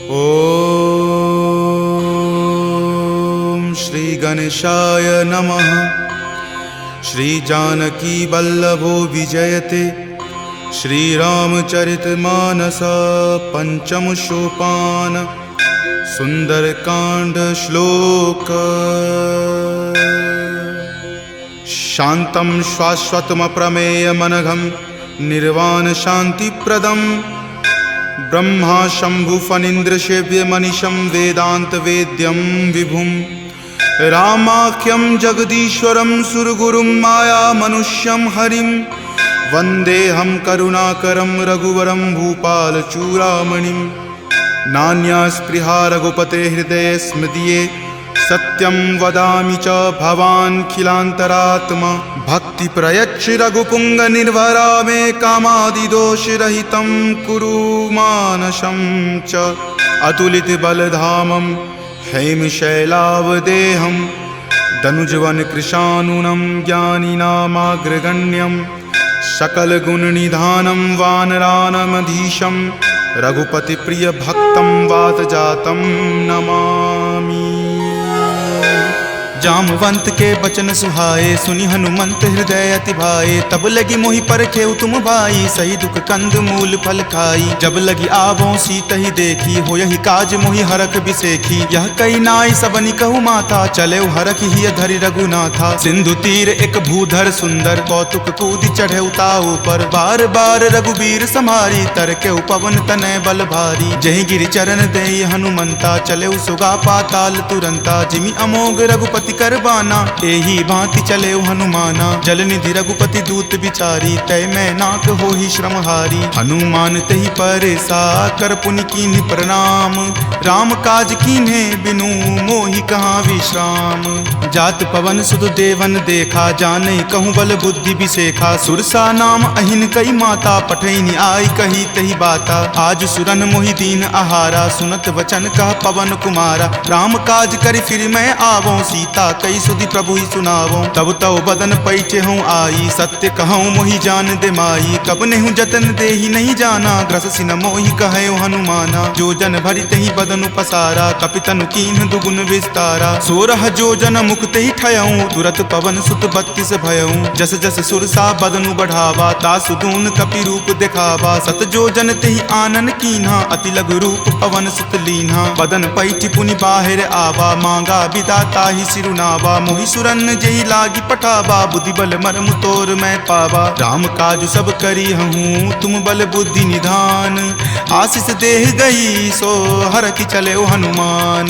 ओम श्री गणेशाय नमः। श्री जानकी वल्लभो विजयते। श्री रामचरितमानस पंचम सोपान सुंदरकांड श्लोक। शांतं शाश्वतम प्रमेयमनघं निर्वाण शांतिप्रदं ब्रह्मा शंभु फणीन्द्र सेव्य मनीषं वेदांत वेद्यं विभुं रामाख्यं जगदीश्वरं सुरगुरुं माया मनुष्यं हरिं वन्देऽहं करुणाकरं रघुवरं भूपालचूडामणिं। नान्या स्पृहा रघुपते हृदये स्मदीये सत्यं वदामि च भवान् खिलान्तरात्मा। भक्ति प्रयच्छ रघुपुंग निर्भरा मे कामादिदोषरहितं कुरु मानसं च। अतुलित बलधामं हेमशैलावदेहं दनुजवन कृशानुनं ज्ञानिनामाग्रगण्यं सकलगुणनिधानं वानरानमधीशं रघुपतिप्रियभक्तं वातजातं नमामि। जामवंत के बचन सुहाए सुनि हनुमंत हृदय अति भाए। तब लगी मोहि परखेउ तुम भाई सही दुख कंद मूल फल खाई। जब लगी आवों सीत ही देखी हो यही काज मोहि हरख बिसेखी। यह कई नाई सबनि कहु माथा चले हरख ही धरि रघुनाथा। सिंधु तीर एक भूधर सुंदर कौतुक कूदि चढ़े ताऊ पर। बार बार रघुबीर समारी तर के पवन तनय बल भारी। जहि गिरि चरण देई हनुमंता चले सुगा पाताल तुरंता। जिमि अमोघ रघुपति करबाना एही भांति चले हनुमाना। जलनिधि रघुपति दूत बिचारी तय मैं नाक हो ही श्रमहारी। हनुमान तहि परेसा कर पुनि कीन्ह प्रणाम। राम काज कीन्हे बिनु मोहि कहाँ विश्राम। जात पवन सुत देवन देखा जाने कहूँ बल बुद्धि बिसेखा। सुरसा नाम अहिन कई माता पठैनी आई कही तही बाता। आज सुरन मोहि दीन आहारा सुनत वचन कह पवन कुमारा। राम काज करि फिर मैं आवों सीता कई सुधि प्रभु ही सुनावो। तब तव बदन पैठे हूँ आई सत्य कहूँ मोहि जान दे माई। कब नेहु जतन दे ही नहीं जाना ग्रस सिन मोहि कहे हनुमाना। जो जन भरि तहि बदन पसारा कपितनु कीन्ह दुगुन विस्तारा। 16 जो जन मुक्त ही ठयऊँ तुरत पवन सुत 32 भयऊँ। जस जस सुरसा बदनु बढ़ावा तासु दून कपि रूप दिखावा। सत जो जन तेहि आनन कीन्हा अति लघु रूप पवन सुत लीन्हा। बदन पैठि पुनि बाहिर आवा मांगा विदाता ही सिरुनावा। मोहि सुरन जेहि लागी पठावा बुद्धि बल मर्म तोर मैं पावा। राम काज सब करी हूँ तुम बल बुद्धि निधान। आशीष देह गई सो हर की चले हनुमान।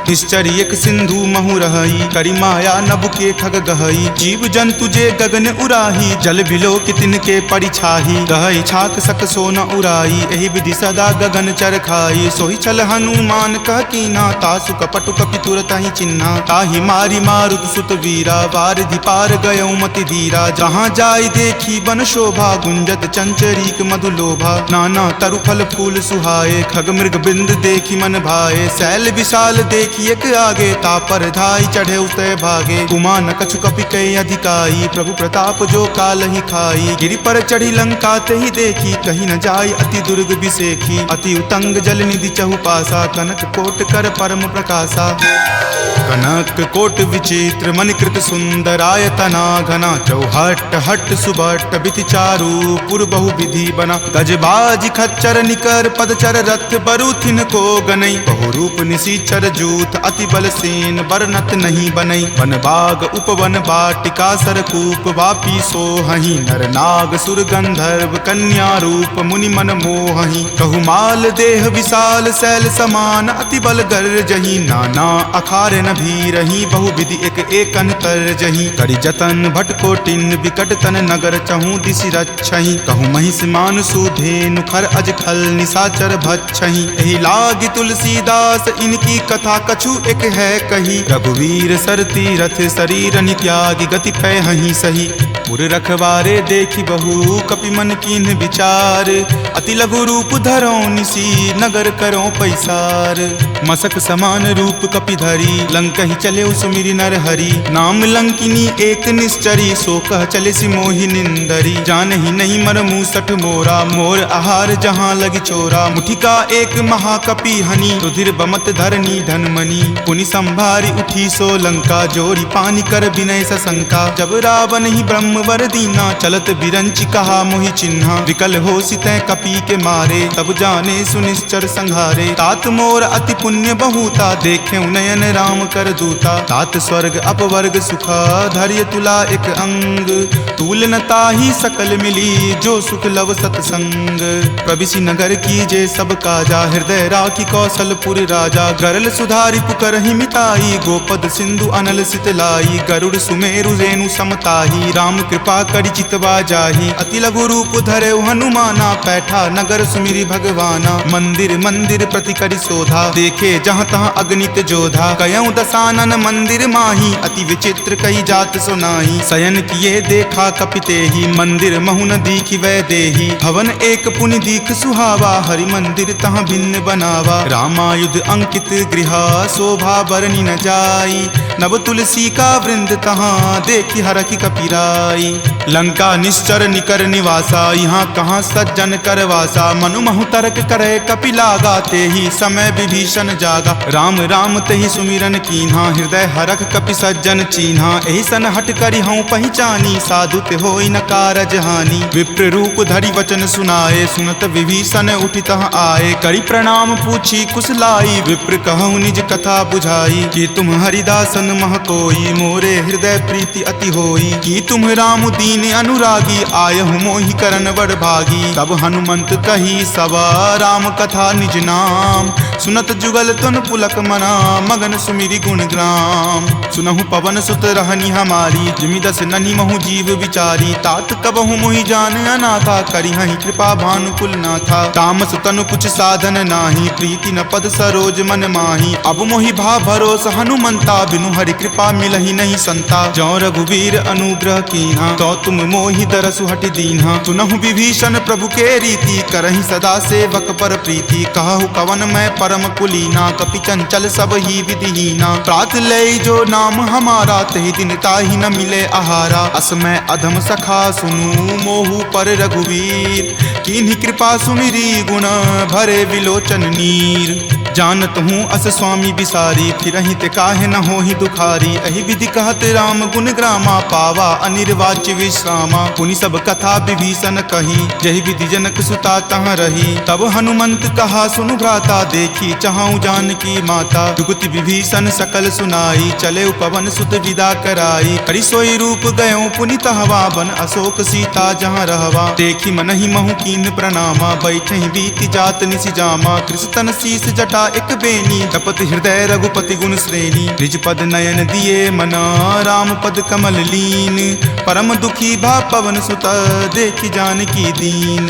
निश्चर एक सिंधु महु रही करी माया नभ के खग गहई। जीव जंतु जे गगन उराही जल बिलो कि तिनके परिछाही। गहई छाक सक सो न उराई एहि विधि सदा गगन चर खाई। सोहि छल हनुमान कह कीन्हा तासु कपटु कपि तुरत ही चिन्हा। ताहि मारी मारुत सुत वीरा वारिधि पार गयौ मति धीरा। जहाँ जाय देखी बन शोभा गुंजत चंचरीक मधु लोभा। नाना तरु फल फूल सुहाए खग मृग बिंद देखी मन भाए। शैल विशाल देखी एक आगे तापर धाई चढ़े उतय भागे। कुमान कछु कपि कई अधिकाई प्रभु प्रताप जो काल ही खाई। गिरि पर चढ़ी लंका तेहि देखी कहीं न जाय अति दुर्ग बिसेखी। अति उतंग जल निधि चहुपासा कनक कोट कर परम प्रकाशा। कनक कोट विचित्र मणिकृत सुंदरायतना घना। चौहट हट सुबट बिति चारु पुर बहु विधि बना। गजबाज खच्चर निकर पदचर रथ बरुथिन को गनई। बहुरूप निशिचर जूथ अति बल सेन बरनत नहीं बनई। वन बाग उपवन बाटिका सरकूप वापी सोहहि। नर नाग सुर गंधर्व कन्या रूप मुनि मन मोहहि। कहु माल देह विशाल शैल समान अति बल गर्जहि। नाना अखारे न भीरहि बहु विधि एक एकन तरजहि। करि जतन भट कोटिन विकट तन नगर चहु दिशि रक्षहि। कहु महिष मान सुधेनु खर अज खल निशाचर भक्षहि। एहि लागी तुलसीदास इनकी कथा कछु एक है कही। रघुवीर सर तीरथ शरीर नित्यागी गति पै हहि सही। पुर रखवारे देखी बहु कपि मन कीन्ह विचार, अति लघु रूप धरो निसी नगर करो पैसार। मसक समान रूप कपि धरी लंकहि चले सुमिरि नर हरि, नाम लंकिनी एक निश्चरी सो कह चले सि मोहि निंदरी। जानहि नहीं मर मूसठ मोरा मोर आहार जहाँ लगी चोरा, मुठिका एक महाकपि हनि रुधिर बमत धरनी धनमणि। पुनि संभारी उठी सो लंका जोरी पानी कर विनय सशंका, जब रावण ही ब्रह्मवर दीना चलत बिरंचि कहा मोहि चिन्हा। विकल हो सितै कपि के मारे तब जाने सुनिश्चर संहारे, तात मोर अति पुण्य बहुता देखे नयन राम कर दूता। तात स्वर्ग अपवर्ग सुखा धैर्य तुला एक अंग, तूल न ताहि सकल मिली जो सुख लव सतसंग। प्रविशि नगर की जे सब काजा हृदय राखी कौशलपुर राजा, गरल सुधारि पुकरहि मिताई गोपद सिंधु अनल सितलाई। गरुड़ सुमेरु रेणु समताही राम कृपा करि चितवा जाही, अति लघु रूप धरे हनुमाना पैठा नगर सुमिरि भगवाना। मंदिर मंदिर प्रति करि शोधा देखे जहाँ तहाँ अगणित जोधा, कयऊँ दसानन मंदिर माही अति विचित्र कई जात सुनाई। शयन किए देखा कपितेहि मंदिर महुन दीखि वै देही, भवन एक पुनि दीख सुहावा हरि मंदिर तहाँ भिन्न बनावा। रामायुध अंकित गृहा शोभा बरनी न जाई, नव तुलसी का वृंद तहाँ देखी हरखि कपिराई। लंका निश्चर निकर निवासा यहाँ कहाँ सज्जन करवासा, मनु महु तर्क करे कपि लागा तेहि समय विभीषण जागा। राम राम तेहि सुमिरन कीन्हा हृदय हरख कपि सज्जन चीन्हा, एहि सन हट करि हऊँ पहचानी साधु ते होई न कारज हानि। विप्र रूप धरि वचन सुनाए सुनत विभीषण उठि तहाँ आए, करि प्रणाम पूछी कुशलाई विप्र कहूँ निज कथा बुझाई। कि तुम हरिदासन मह कोई मोरे हृदय प्रीति अति होई, कि तुम राम दीन अनुरागी आयहु मोहि करन बड़ भागी। तब हनुमंत कही सवा राम कथा निज नाम, सुनत जुगल तुन पुलक मना मगन सुमिरि गुण ग्राम। सुनहु पवन सुत रहनी हमारी जिमि दस ननि महु जीव विचारी, तात कबहु मोहि जान अनाथा करिहहि कृपा भानुकुल नाथा। तामस तनु कुछ साधन नाही प्रीति न पद सरोज मन माही, अब मोहि भा भरोस हनुमंता बिनु हरि कृपा मिलहि नहीं संता। जौ रघुवीर अनुग्रह कीन्हा तो तुम मोहि दरसु हटि दीन्हा, सुनहु विभीषण प्रभु के रीति करहि सदा सेवक पर प्रीति। कहु कवन मैं परम कुलीना कपि चंचल सब ही विधिहीना, प्रात लय जो नाम हमारा तहि दिन ताहि न मिले आहारा। अस मैं अधम सखा सुनु मोहु पर रघुवीर, कीन्ही कृपा सुमिरी गुण भरे विलोचन नीर। जानत हूँ अस स्वामी बिसारी फिरहि ते काहे न होहि दुखारी, एहि विधि कहत राम गुण ग्रामा पावा अनिर्वाच्य विश्रामा। पुनि सब कथा विभीषण कही जहि विधि जनक सुता तहाँ रही, तब हनुमंत कहा सुनु भ्राता देखी चाहूँ जानकी माता। जुगति विभीषण सकल सुनाई चले पवन सुत विदा कराई, हरि सोई रूप गयो पुनि तहवा बन अशोक सीता जहाँ रहवा। देखी मनहि महु कीन प्रणामा बैठे बीति जात निसि जामा, कृष्ण शीस जटा एक बेनी तपत हृदय रघुपति गुण श्रेणी। निज पद नयन दिए मना राम पद कमल लीन, परम दुखी भा पवन सुत देखी जानकी दीन।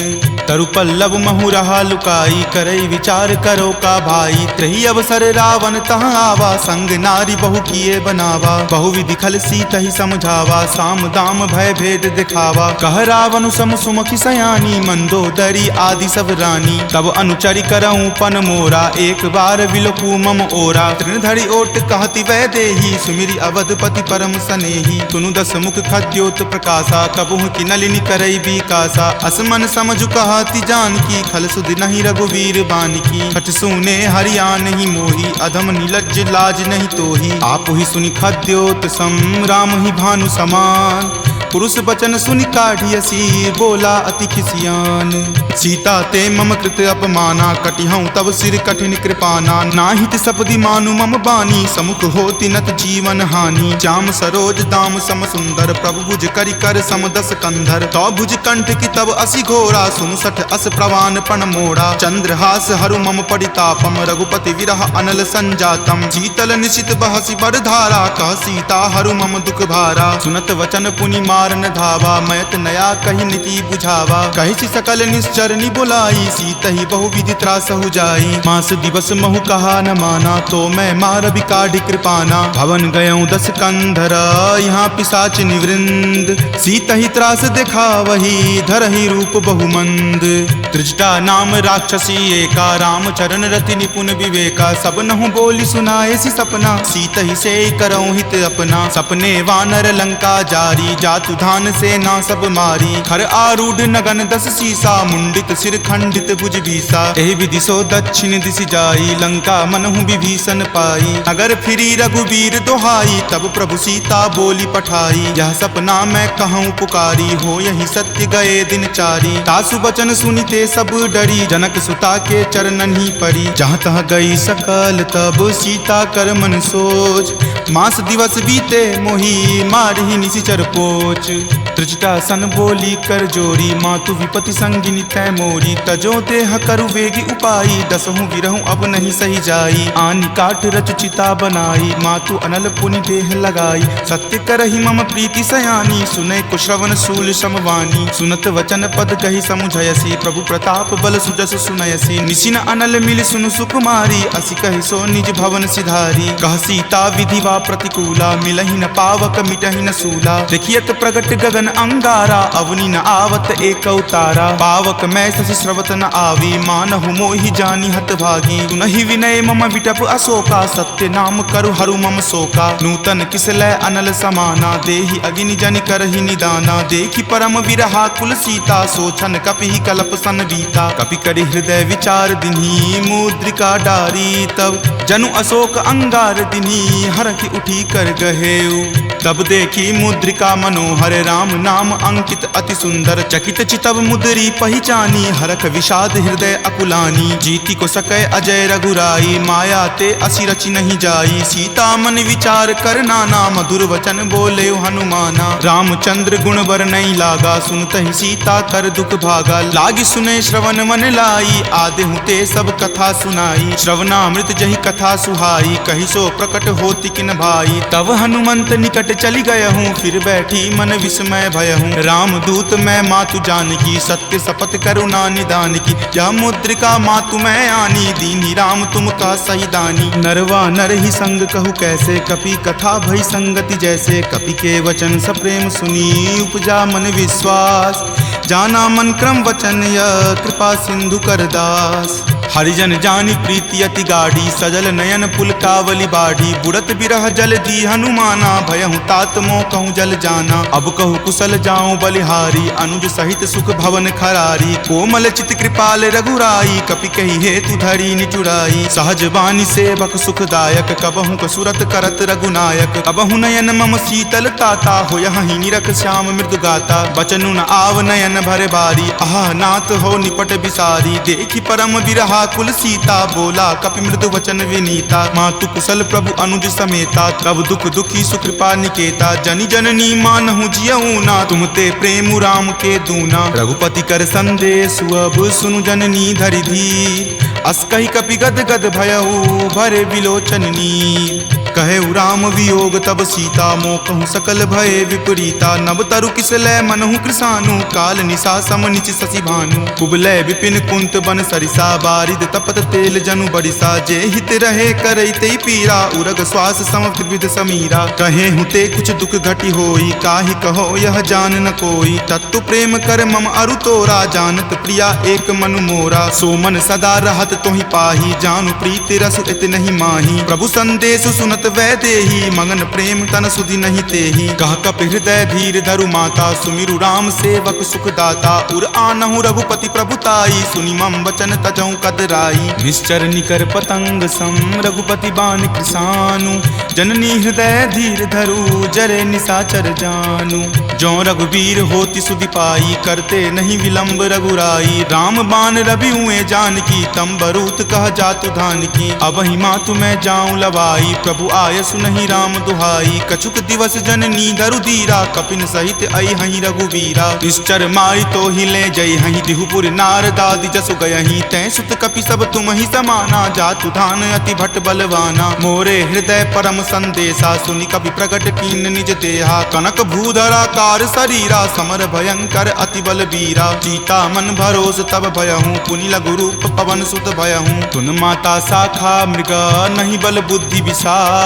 तरु पल्लव महु रहा लुकाई करई विचार करो का भाई, त्रही अवसर रावण तहाँ आवा संग नारी बहु किए बनावा। बहु विधि खल सीत ही समझावा साम दाम भय भेद दिखावा। कह रावण सम सुमुखी सयानी मंदोदरी आदि सब रानी, तब अनुचरि करऊं पन मोरा एक बार विलोकू मम ओरा। तृणधरि ओट कहति वै देही सुमिरि अवधपति परम सनेही, सुनु दस मुख खद्योत प्रकाशा कबहुँ की नलिनी करई विकासा। असमन समझु कहति जानकी खल सुध नहीं रघुवीर बानकी, छठ सुने हरियाण ही मोही अधम नीलज्ज लाज नहीं तोही। आप ही सुनि खद्योत सम राम ही भानु समान, पुरुष बचन सुनि काढ़ियसी बोला अति खिसियान। सीता ते मम कृत अपमाना कटिहऊँ तब सिर कठिन कृपाना। नाहित सपदि मानु मम बानी समुख होति नत जीवन हानि। श्याम सरोज दाम सम सुंदर प्रभु भुज करि कर सम दस कंधर। तो भुज कंठ की तब असि घोरा सुनु सठ अस प्रवान पण मोड़ा। चंद्रहास हरु मम परितापम रघुपति विरह अनल संजातम। शीतल निशित बहसि बड़ धारा कह सीता हरु मम दुख भारा। सुनत वचन पुनि मार मारन धावा, मैत नया कही नीति बुझावा। कही सकल निश्चरनी बुलाई, सीतहि बहुविधि त्रास हो जाई। मास दिवस महु कहा न माना, तो मैं मार बिकाढ़ कृपाना। भवन गयऊँ 10 कंधरा, यहाँ पिशाच निवृंद। सीतहि त्रास देखा वही, धरहि रूप बहुमंद। त्रिजटा नाम राक्षसी एका, राम चरण रति निपुण विवेका। सब नहु बोली सुनाए सी सपना, सीतहि से करऊँ हित अपना। सपने वानर लंका जारी, जातु धान से ना सब मारी। खर आरूढ़ नगन 10 सीसा, मुंडित सिर खंडित भुज बीसा। एहि विधि सो दक्षिण दिश जाई, लंका मनहु विभीषण पाई। नगर फिरी रघुबीर दोहाई, तब प्रभु सीता बोली पठाई। यह सपना मैं कहूँ पुकारी, हो यही सत्य गए दिन चारी। तासु बचन सुनिते सब डरी, जनक सुता के चरणन ही परी। जहाँ तहाँ गई सकल तब सीता कर मन सोच। मास दिवस बीते मोही, मारही निशिचर पोच। त्रिजटा सन बोली कर जोरी, मातु विपति संगिनी तै मोरी। तजो देह करु वेगी उपाई, दसहु विरहु अब नहीं सही जाई। आनि काठ रच चिता बनाई, मातु अनल पुनि देह लगाई। सत्य करहि मम प्रीति सयानी, सुनै कुश्रवण शूल समवानी। सुनत वचन पद कहि समुझयसी, प्रभु प्रताप बल सुजस सुनयसी। निशिन अनल मिल सुनु सुकुमारी, असि कहि सो निज भवन सिधारी। कह सीता विधिवा प्रतिकूला, मिलहि न पावक मिटहि न सूला। देखियत प्रगट गगन अंगारा, अवनि न आवत एक तारा। पावक मैं शशि स्रवत न आवी, मानहु मोहि जानी हत भागी। सुनहि विनय मम विटप अशोका, सत्य नाम करु हरु मम शोका। नूतन किसलै अनल समाना, देहि अगिनि जनि करहि निदाना। देखि परम विरहा कुल सीता, सोचन कपि कलप सन बीता। कपि करि हृदय विचार दिन्ही, मुद्रिका डारी। तब जनु अशोक अंगार दिन्ही, हरखि उठी कर गहेऊ। तब देखी मुद्रिका मनोहर, राम नाम अंकित अति सुंदर। चकित चितव मुद्री पहचानी, हरख विषाद हृदय अकुलानी। जीति को सकै अजय रघुराई, माया ते असि रचि नहीं जाई। सीता मन विचार कर नाना, मधुर वचन बोले हनुमाना। रामचंद्र गुण बर नहीं लागा, सुनतहि सीता कर दुख भागा। लागी सुने श्रवण मन लाई, आदेहु ते सब कथा सुनाई। श्रवणामृत जहि कथा सुहाई, कहि सो प्रकट होति किन भाई। तब हनुमंत निकट चली गयहूँ, फिर बैठी मन विस्मय भयहूँ। राम दूत मैं मातु जानकी, सत्य शपथ करुणा निदान की। यह मुद्रिका मातु मैं आनी, दीनी राम तुम का सही दानी। नरवा नर ही संग कहु कैसे, कपि कथा भई संगति जैसे। कपि के वचन सप्रेम सुनी, उपजा मन विश्वास। जाना मन क्रम वचन यह, कृपा सिंधु कर दास। हरिजन जानी प्रीति अति गाढ़ी, सजल नयन पुलकावली बाढ़ी। बुड़त बिरह जल दी हनुमाना, भयहु तात मोह कहूँ जल जाना। अब कहु कुशल जाऊँ बलिहारी, अनुज सहित सुख भवन खरारी। कोमल चित कृपाल रघुराई, कपि कही हेतु धरी निचुराई। सहज बानी सेवक सुखदायक, कबहु कसुरत करत रघुनायक। कबहु नयन मम शीतल ताता, हो यहीं निरख श्याम मृदु गाता। बचनु न आव नयन भर बारी, आह नाथ हो निपट बिसारी। देखी परम विरहा कुल सीता, बोला कपि मृदु वचन विनीता। मातु कुशल प्रभु अनुज समेता, तब दुख दुखी सुकृपा निकेता। जनि जननी मानहु जियऊ ना, तुम ते प्रेम राम के दूना। रघुपति कर संदेश अब सुनु जननी धरि धीर। अस कहि कपि गद गद भयऊ, भरे विलोचन नीर। कहे राम वियोग तब सीता, मोह कहूँ सकल भय विपरीता। नव तरु किसलै मनहु कृसानु, काल निशा सम निच शशि भानु। कुबलै विपिन कुंत बन सरिसा, बारिद तपत तेल जनु बरिसा। जे हित रहे करैते पीरा, उरग श्वास सम त्रिविध समीरा। कहे हुते कुछ दुख घटी होई, काहि कहो यह जान न कोई। तत्तु प्रेम कर मम अरु तोरा, जानत प्रिया एक मनु मोरा। सो मन सदा रहत तोहि पाही, जानु प्रीति रसु इत नहीं माही। प्रभु संदेश सुनत वै देही, मगन प्रेम तन सुधि नहीं तेही। कह कप हृदय धीर धरु माता, सुमिरु राम सेवक सुख दाता। उर आनहु रघुपति प्रभुताई, सुनि मम वचन तजहु कदराई। निश्चर निकर पतंग सम, रघुपति बाण कृसानु। जननी हृदय धीर धरु, जरे निशाचर जानु। जो रघुवीर होति सुधि पाई, करते नहीं विलंब रघुराई। राम बाण रवि हुए जानकी, तम बरूत कह जातु धान की। अब ही मातु मैं जाऊं लवाई, प्रभु आय सुनहि राम दुहाई। कछुक दिवस जननी धरु धीरा, कपिन सहित आई हहीं रघुवीरा। निश्चर मारी तो ही ले जई हहीं, दिहुपुर नारदादि जसु गयहीं। तै सुत कपि सब तुम ही समाना, जातु धान अति भट बलवाना। मोरे हृदय परम संदेशा, सुनि कपि प्रकट कीन निज देहा। कनक भूधराकार शरीरा, समर भयंकर अति बलबीरा। सीता मन भरोस तब भयहूँ, पुनि लघु रूप पवन सुत भयहूँ। तुन माता शाखा मृग, नहीं बल बुद्धि विशाल।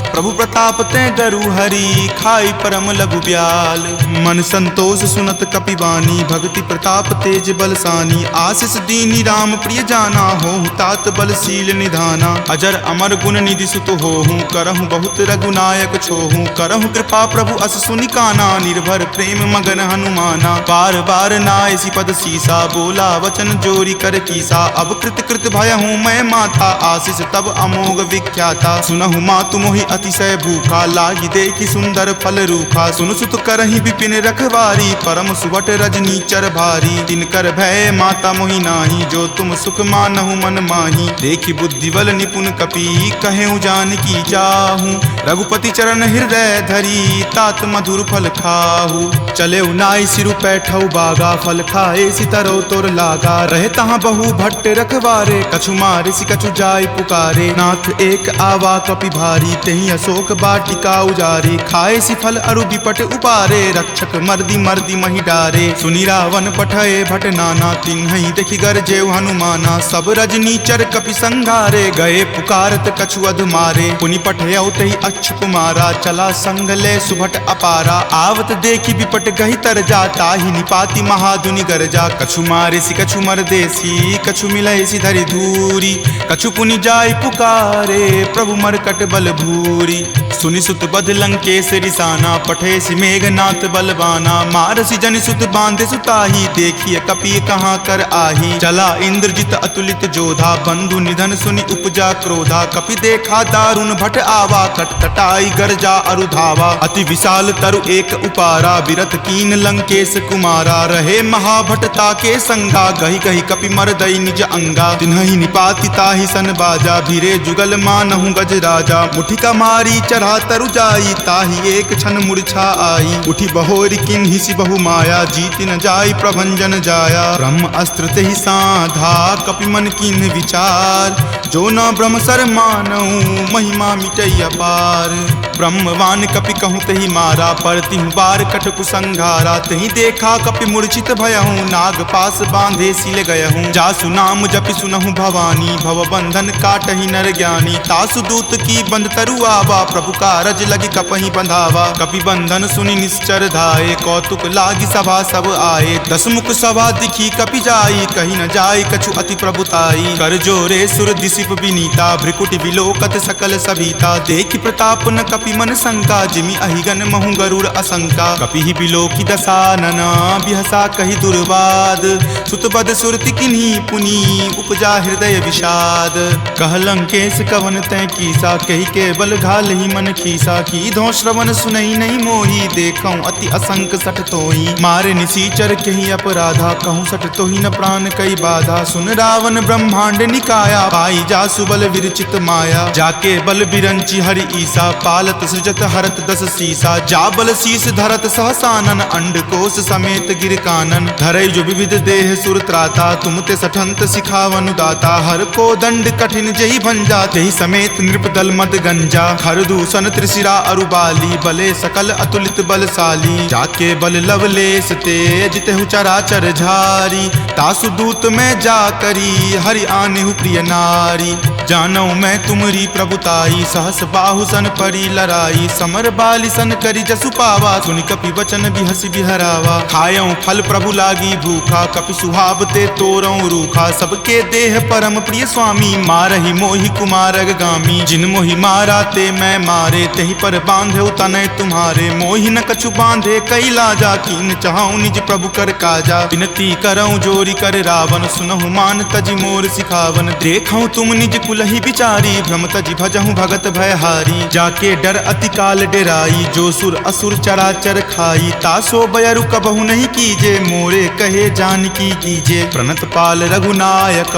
प्रभु प्रताप ते डरु हरि, खाई परम लघु ब्याल। मन संतोष सुनत कपिवानी, भक्ति प्रताप तेज बलसानी। आशीष दीनी राम प्रिय जाना, होहु तात बलशील निधाना। अजर अमर गुण निधि सुत होहूँ, करहु बहुत रघुनायक छोहूँ। करहु कृपा प्रभु अस सुनि काना, निर्भर प्रेम मगन हनुमाना। बार बार नायसी पद सीसा, बोला वचन जोरी कर कीसा। अब कृत कृत भयहूँ मैं माता, आशीष तब अमोघ विख्याता। सुनहु मातु मोहि अतिशय भूखा, लागी देखी सुंदर फल रूखा। सुन सुत करहि विपिन रखवारी, परम सुवट रजनी चर भारी। तिनकर भय माता मोहि नाही, जो तुम सुख मानहु मन माही। देखी बुद्धि बल निपुण कपि, कहेउ जानकी चाहूँ। रघुपति चरण हृदय धरी, तात मधुर फल खाहू। चले नाई सिरु पैठौ बागा, फल खाए सितरो तोर लागा। रहे तहाँ बहु भट्ट रखवारे, कछु मारे सि कछु जाय पुकारे। नाथ एक आवा कपि भारी, तेहि अशोक वाटिका उजारे। खाए सि फल अरु विपट उपारे, रक्षक मर्दी मर्दी महि डारे। सुनि रावण पठय भट नाना, तिन्हि देखि गरजेउ हनुमाना। सब रजनी चर कपि संघारे, गए पुकारत कछु अधु मारे। पुनि पठयउ तेहि अच्युत कुमारा, चला संग ले सुभट अपारा। आवत देखि विपट गहि तर जा, ताहि निपाति महाधुनि गरजा। कछु मारे सि कछु मरदेसी, कछु मिलय सि धरि धूरी। कछु पुनि जाय पुकारे, प्रभु मरकट बल भूरी। सुनि सुत बध लंकेश रिसाना, पठे सि मेघनाथ बलवाना। मारसि जनि सुत बांधे सुताही, देखिए कपि कहाँ कर आही। चला इंद्रजित अतुलित जोधा, बंधु निधन सुनि उपजा क्रोधा। कपि देखा दारुण भट आवा, कटकटाई गरजा अरु धावा। अति विशाल तरु एक उपारा, विरत कीन लंकेश कुमारा। रहे महाभटता के संगा, गहि गहि कपि मरदई निज अंगा। तिन्हि निपाति ताहि सन बाजा, भीरे जुगल मानहु गज राजा। मुठिका मारी चढ़ा तरु जाई, ताहि एक क्षण मूर्छा आई। उठी बहोरी किन्हि सि बहु माया, जीति न जाई प्रभंजन जाया। ब्रह्म अस्त्र तेहि साधा, कपि मन कीन्ह विचार। जो न ब्रह्म सर मानहु, महिमा मिटई अपार। ब्रह्मवान कपि कहूँ तेहि मारा, परतिहु बार कटकु संघारा। तेहि देखा कपि मूर्छित भयहूँ, नाग पास बांधे सिल गयहूँ। जासु नाम जपि सुनहु भवानी, भव बंधन काटहि नर ज्ञानी। तासु दूत की बंध तरु आवा, प्रभु कारज लगी कपहि बंधावा। कपि बंधन सुनि निश्चर धाये, कौतुक लागी सभा सब आए। दस मुख सभा दिखी कपि जाई, कही न जाय कछु अति प्रभुताई। कर जोरे सुर दिसिप विनीता, भ्रिकुटि विलोकत सकल सभीता। देखि प्रताप न कपि मन शंका, जिमि अहिगन महु गरुड़ असंका। कपि ही बिलोकी दसानन, बिहसा कहि दुर्वाद। सुतबद सुरति किन्ही पुनि, उपजा हृदय विषाद। कह लंकेश कवन तै कीसा, कहि के बल घाल ही मन खीसा। की धो श्रवण सुनई नहीं मोही, देखऊं अति असंक सठ तोही। मारे निसीचर कहि अपराधा, कहूँ सठ तोही न प्राण कई बाधा। सुन रावण ब्रह्मांड निकाया, पाई जासु बल विरचित माया। जाके बल बिरंची हरि ईसा, पालत सृजत हरत दस सीसा। जा बल शीस धरत सहसानन, अंडकोश समेत गिर कानन। धरई जो विविध देह सुर त्राता, तुम ते सठंत सिखावनु दाता। हर को दंड कठिन जही भंजा, तेहि समेत नृपदल मद गंजा। खर दूषण त्रिशिरा अरुबाली, बले सकल अतुलित बलशाली। जाके बल लवलेश तेज, तेहु चराचर झारी। तासु दूत में जा करी, हरि आनेहु प्रिय नारी। जानौ मैं तुमरी प्रभुताई, सहस बाहु सन परी लराई। समर बाली सन करी जसु पावा, सुनि कपि वचन बिहसि बिहरावा। खायऊं फल प्रभु लागी भूखा, कपि सुहावते तोरऊं रूखा। सबके देह परम प्रिय स्वामी, मारहि मोहि कुमारग गामी। जिन मोहि मारा ते मैं मारे, तेहि पर बांधे तनय तुम्हारे। मोहि न कछु बांधे कई लाजा, कीन चाहूं निज प्रभु कर काजा। विनती करऊं जोरी कर रावण, सुनहु मान तजि मोर सिखावन। देखऊं तुम निज कुलहि बिचारी, भ्रम तजि भजहूं भगत भयहारी। जाके डर अति काल डेराई, जो सुर असुर चराचर खाई। तासो बयरु कबहु नहीं कीजे, मोरे कहे जानकी कीजे। प्रणत पाल रघुनायक,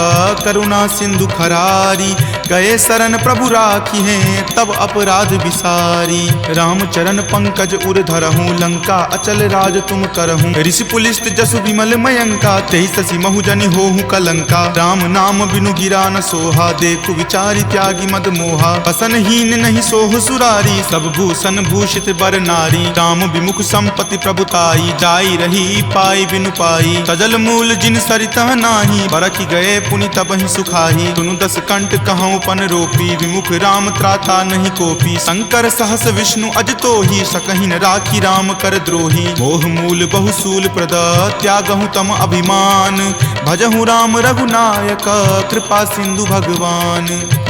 करुणा सिंधु खरारी। गए शरण प्रभु राखी हैं तब अपराध विसारी। राम चरण पंकज उर धरहूँ लंका अचल राज तुम करहूँ। ऋषि पुलिस्त जसु विमल मयंका तेहि शशि महुजनि होहु कलंका। राम नाम बिनु गिरा न सोहा देखु विचारी त्यागी मद मोहा। बसनहीन नहीं सोह सुरारी सब भूषण भूषित बर नारी। राम विमुख संपत्ति प्रभुताई जाई रही पाई बिनु पाई। सजल मूल जिन सरितह नाही बरखि गए पुनि तबहि सुखाही। सुनु दस कंठ कहूँ पन रोपी विमुख राम त्राता नहीं कोपी। शंकर सहस विष्णु अज तोहि सकहि न राखी राम कर द्रोही। मोह मूल बहुसूल प्रद त्यागहु तम अभिमान। भजहु राम रघुनायक कृपा सिंधु भगवान।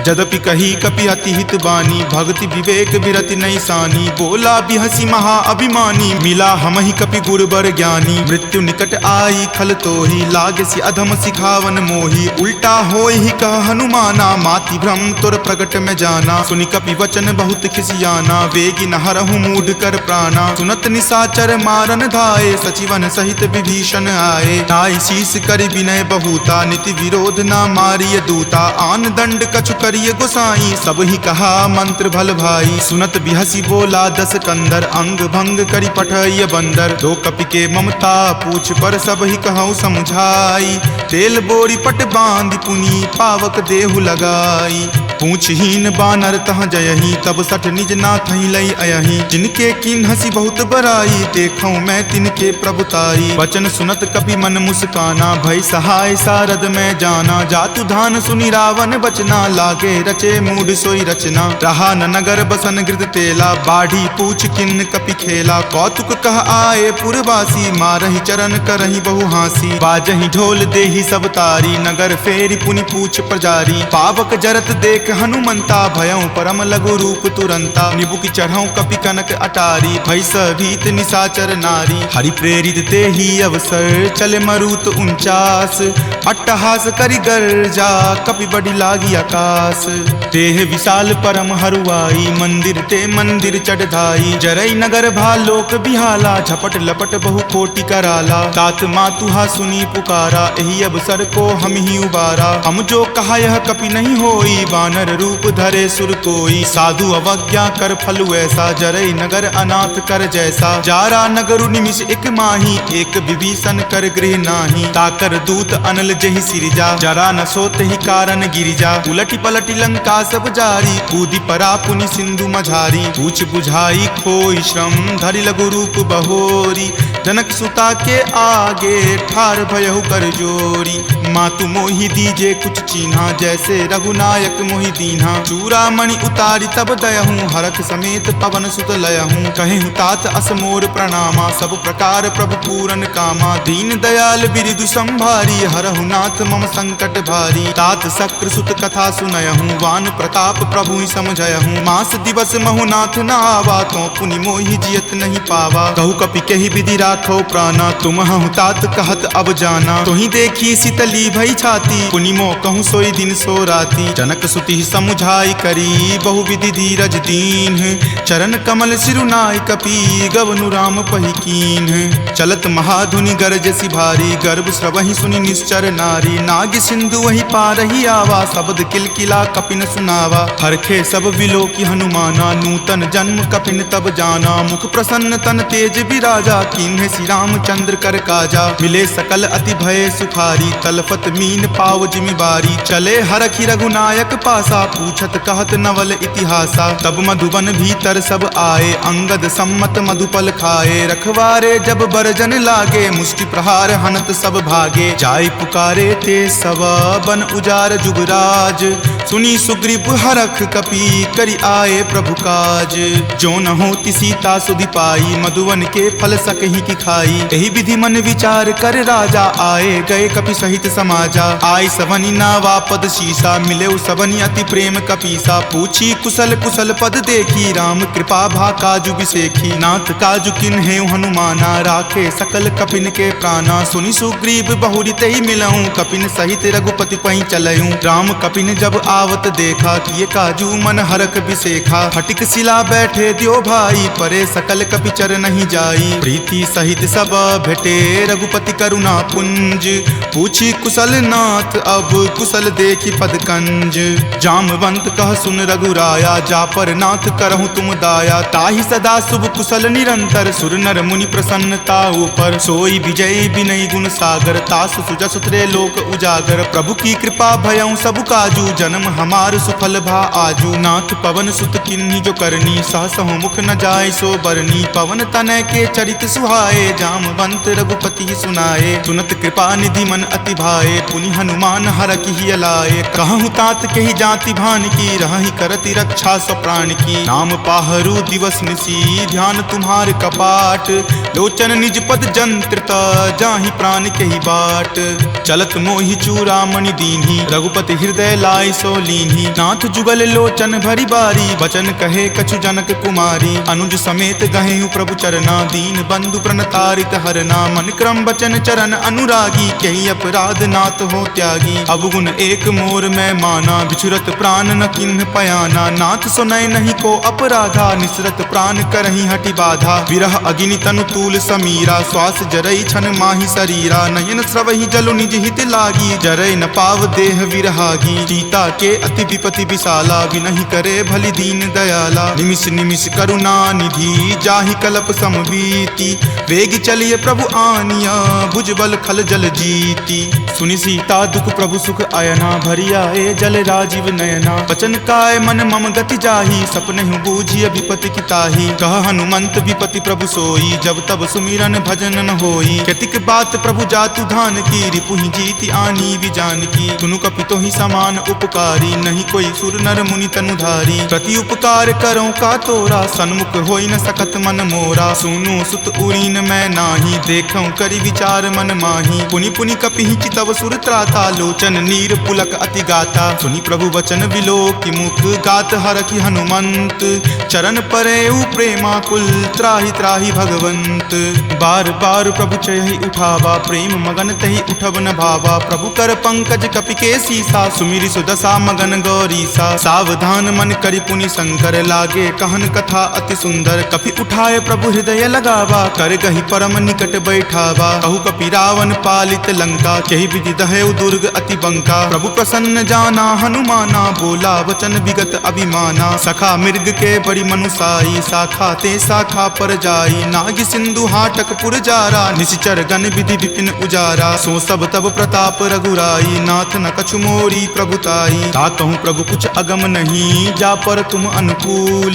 जदपि कही कपि अति हित बानी भक्ति विवेक विरति नहीं सानी। बोला बिहसी महा अभिमानी मिला हमहि कपि गुरबर ज्ञानी। मृत्यु निकट आई खल तोहि लागसी अधम सिखावन मोही। उल्टा होय ही कह हनुमाना माति भ्रम तुर प्रगट में जाना। सुनि कपि वचन बहुत खिसियाना वेगी न हरहु मूढ़ कर प्राणा। सुनत निशाचर मारन धाये सचिवन सहित विभीषण आए। नाई शीस कर विनय बहुता नीति विरोध न मारिय दूता। आन दंड कछु करिय गोसाई सब ही कहा मंत्र भल भाई। सुनत बिहसी बोला दस कंदर अंग भंग करि पठय बंदर। दो कपि के ममता पूछ पर सब ही कहूँ समझाई। तेल बोरी पट बांध पुनी पावक देहु लगाई। पूछहीन बानर तह जयही तब सठ निज नाथ लई अयही। जिनके किन हसी बहुत बराई देखूं मैं तिनके प्रभुताई। वचन सुनत कपि मन मुस्काना भय सहाय सारद में जाना। जातु धान सुनि रावण बचना लागे रचे मूढ़ सोई रचना। रहा न नगर बसन गृद तेला बाढ़ी पूछ किन कपि खेला। कौतुक कह आए पुरवासी मारहि चरण करहि बहु हासी। बाजहि ढोल देहि सब तारी नगर फेरी पुनि पूछ प्रजारी। पावक जरत देख हनुमंता भयं परम लघु रूप तुरंता। निबुक चढ़ऊ कपि कनक अटारी भय भीत निशाचर नारी। हरि प्रेरित तेहि अवसर चले मरुत 49। अट्टहास करि गर्जा कपि बड़ी लागी आकाश। देह विशाल परम हरुआई मंदिर ते मंदिर चढ़ाई। जरई नगर भालोक बिहाला झपट लपट बहु कोटि कराला। तात मातुहा सुनी पुकारा एहि अवसर को हम ही उबारा। हम जो कहा यह कपि नहीं होई वानर रूप धरे सुर कोई। साधु अवज्ञा कर फलु ऐसा जरई नगर अनाथ कर जैसा। जारा नगरु निमिष एक माही एक विभीषण कर गृह नाही। ताकर दूत अनल जहि सिरिजा जरा न सोत ही कारण गिरिजा। उलटी पलटी लंका सब जारी कूदी परा पुनि सिंधु मझारी। पूछ बुझाई खोई श्रम धरि लघु रूप बहोरी। जनक सुता के आगे ठार भयहु कर जोरी। मातु मोहि दीजे कुछ चीन्हा जैसे रघुनायक मोहि दीन्हा। चूड़ामणि उतारी तब दयहूँ हरख समेत पवन सुत लयहूँ। कहेहु तात असमोर प्रणामा सब प्रकार प्रभु पूरन कामा। दीन दयाल बिरिदु संभारी हरहु नाथ मम संकट भारी। तात शक्र सुत कथा सुनयहूँ वान प्रताप प्रभु ही समझयहूँ। मास दिवस महु नाथ न आवा तो पुनि मोहि जियत नहीं पावा। कहु कपि कहि विधि राखो प्राणा तुम हूँ तात कहत अब जाना। तुहि देखी शीतली भई छाती पुनि मो कहूँ सोई दिन सो राती। जनक सुति समुझाई करी बहु विधि धीरज दीन। चरण कमल सिरुनाय कपि गवनु राम पहि कीन। चलत महाधुनि गरजसि भारी गर्भ स्रवहि सुनि निश्चर नारी। नाग सिंधु वही पारहि आवा शब्द किलकिला कपिन सुनावा। हरखे सब विलोकी हनुमाना नूतन जन्म कपिन तब जाना। मुख प्रसन्न तन तेज विराजा कीन्हे श्री रामचंद्र कर काजा। मिले सकल अति भय सुखारी तलफत मीन पाव जिमिबारी। चले हरखि रघुनायक पासा पूछत कहत नवल इतिहासा। तब मधुबन भीतर सब आए अंगद सम्मत मधुपल खाए। रखवारे जब बरजन लागे मुष्टि प्रहार हनत सब भागे। जाय पुकारे ते सब बन उजार जुगराज। सुनी सुग्रीव हरख कपि करि आए प्रभु काज। जो न होती सीता सुधि पाई मधुवन के फल सकहि की खाई। एहि विधि मन विचार कर राजा आए गए कपि सहित समाजा। आय सवनि नावा पद शीसा मिले सबनि अति प्रेम कपीसा। पूछी कुशल कुशल पद देखी राम कृपा भा काजु बिसेखी। नाथ काजु किन्हे हनुमाना राखे सकल कपिन के प्राणा। सुनि सुग्रीव बहुरी तेहि मिलऊं कपिन सहित रघुपति पहि चलऊं। राम कपिन जब आवत देखा किए काजू मन हरख बिसेखा। फटिक सिला बैठे दियो भाई परे सकल कपि चर नहीं जाई। प्रीति सहित सब भेटे रघुपति करुणा पुंज। पूछी कुशल नाथ अब कुशल देखी पद कंज। जामवंत कह सुन रघुराया जा पर नाथ करहु तुम दाया। ताहि सदा शुभ कुशल निरंतर सुर नर मुनि प्रसन्नता ऊपर। सोई विजय विनय गुण सागर तासु सुजस त्रैलोक उजागर। प्रभु की कृपा भयउ सब काजू जन्म हमार सुफल भा आजू। नाथ पवन सुत किन्ही जो करनी सहसहु मुख न जाय सो बरनी। पवन तनय के चरित सुहाए जामवंत रघुपति सुनाए। सुनत कृपा निधि मन अति भाए पुनि हनुमान हरखि हिय लाए। कहूँ तात के ही जाति भान की रहि करति रक्षा सो प्राण की। नाम पाहरू दिवस निसी ध्यान तुम्हार कपाट। लोचन निज पद जंत्रित जाहि प्राण के ही बाट। चलत मोहि चूड़ामणि दीन्ही रघुपति हृदय लाय सो लीन्ही। नाथ जुगल लोचन भरी बारी वचन कहे कछु जनक कुमारी। अनुज समेत गहेहु प्रभु चरना दीन बंधु प्रणतारित हरना। मन क्रम वचन चरण अनुरागी कही अपराध नाथ हो त्यागी। अवगुण एक मोर में माना बिछुरत प्राण न किन्ह पयाना। नाथ सुनय नहीं को अपराधा निसरत प्राण करही हटि बाधा। विरह अग्नि तनु तूल समीरा श्वास जरई छन माही शरीरा। नयन स्रवहि जलु निज हित लागी जरय न पाव देह विरहागी। सीता के अति विपति विशाला विनहि करे भली दीन दयाला। निमिष निमिष करुणा निधि जाहि कलप समबीति। वेग चलिए प्रभु आनिया भुजबल खल जल जीति। सुनि सीता दुख प्रभु सुख अयना भरी आए जल राजीव नयना। वचन काय मन मम गति जाहि सपनेहु बूझिय विपति की ताहि। कह हनुमंत विपति प्रभु सोई जब तब सुमिरन भजन न होई। केतिक बात प्रभु जातु धान की रिपुहि जीति आनी विजान की। सुनु कपितो ही समान उपकारी नहीं कोई सुर नर मुनि तनुधारी। प्रति उपकार करो का तोरा सन्मुख होई न सकत मन मोरा। सुनु सुत उरीन मैं नाही देखऊं करि विचार मन माही। पुनि पुनि कपिहि चितव सुर त्राता लोचन नीर पुलक अति गाता। सुनि प्रभु वचन विलोकि मुख गात हरखि हनुमंत। चरण परेउ प्रेमाकुल त्राहि त्राहि भगवंत। बार बार प्रभु चयहि उठावा प्रेम मगन तहि उठब न भावा। प्रभु कर पंकज कपि के सीसा सुमिरि सुदशा मगन गौरीसा। सावधान मन करि पुनि शंकर लागे कहन कथा अति सुंदर। कपि उठाए प्रभु हृदय लगावा कर गहि परम निकट बैठावा। कहु कपि रावण पालित लंका केहि विधि दहेउ दुर्ग अति बंका। प्रभु प्रसन्न जाना हनुमाना बोला वचन विगत अभिमाना। सखा मृग के बड़ी मनुसाई शाखा ते शाखा पर जाई। नाग सिंधु हाटक पुर जारा निशिचर गण विधि विपिन उजारा। सो सब तब प्रताप रघुराई नाथ न कछु मोरी प्रभुताई। ताकहु प्रभु कुछ अगम नहीं जा पर तुम अनुकूल।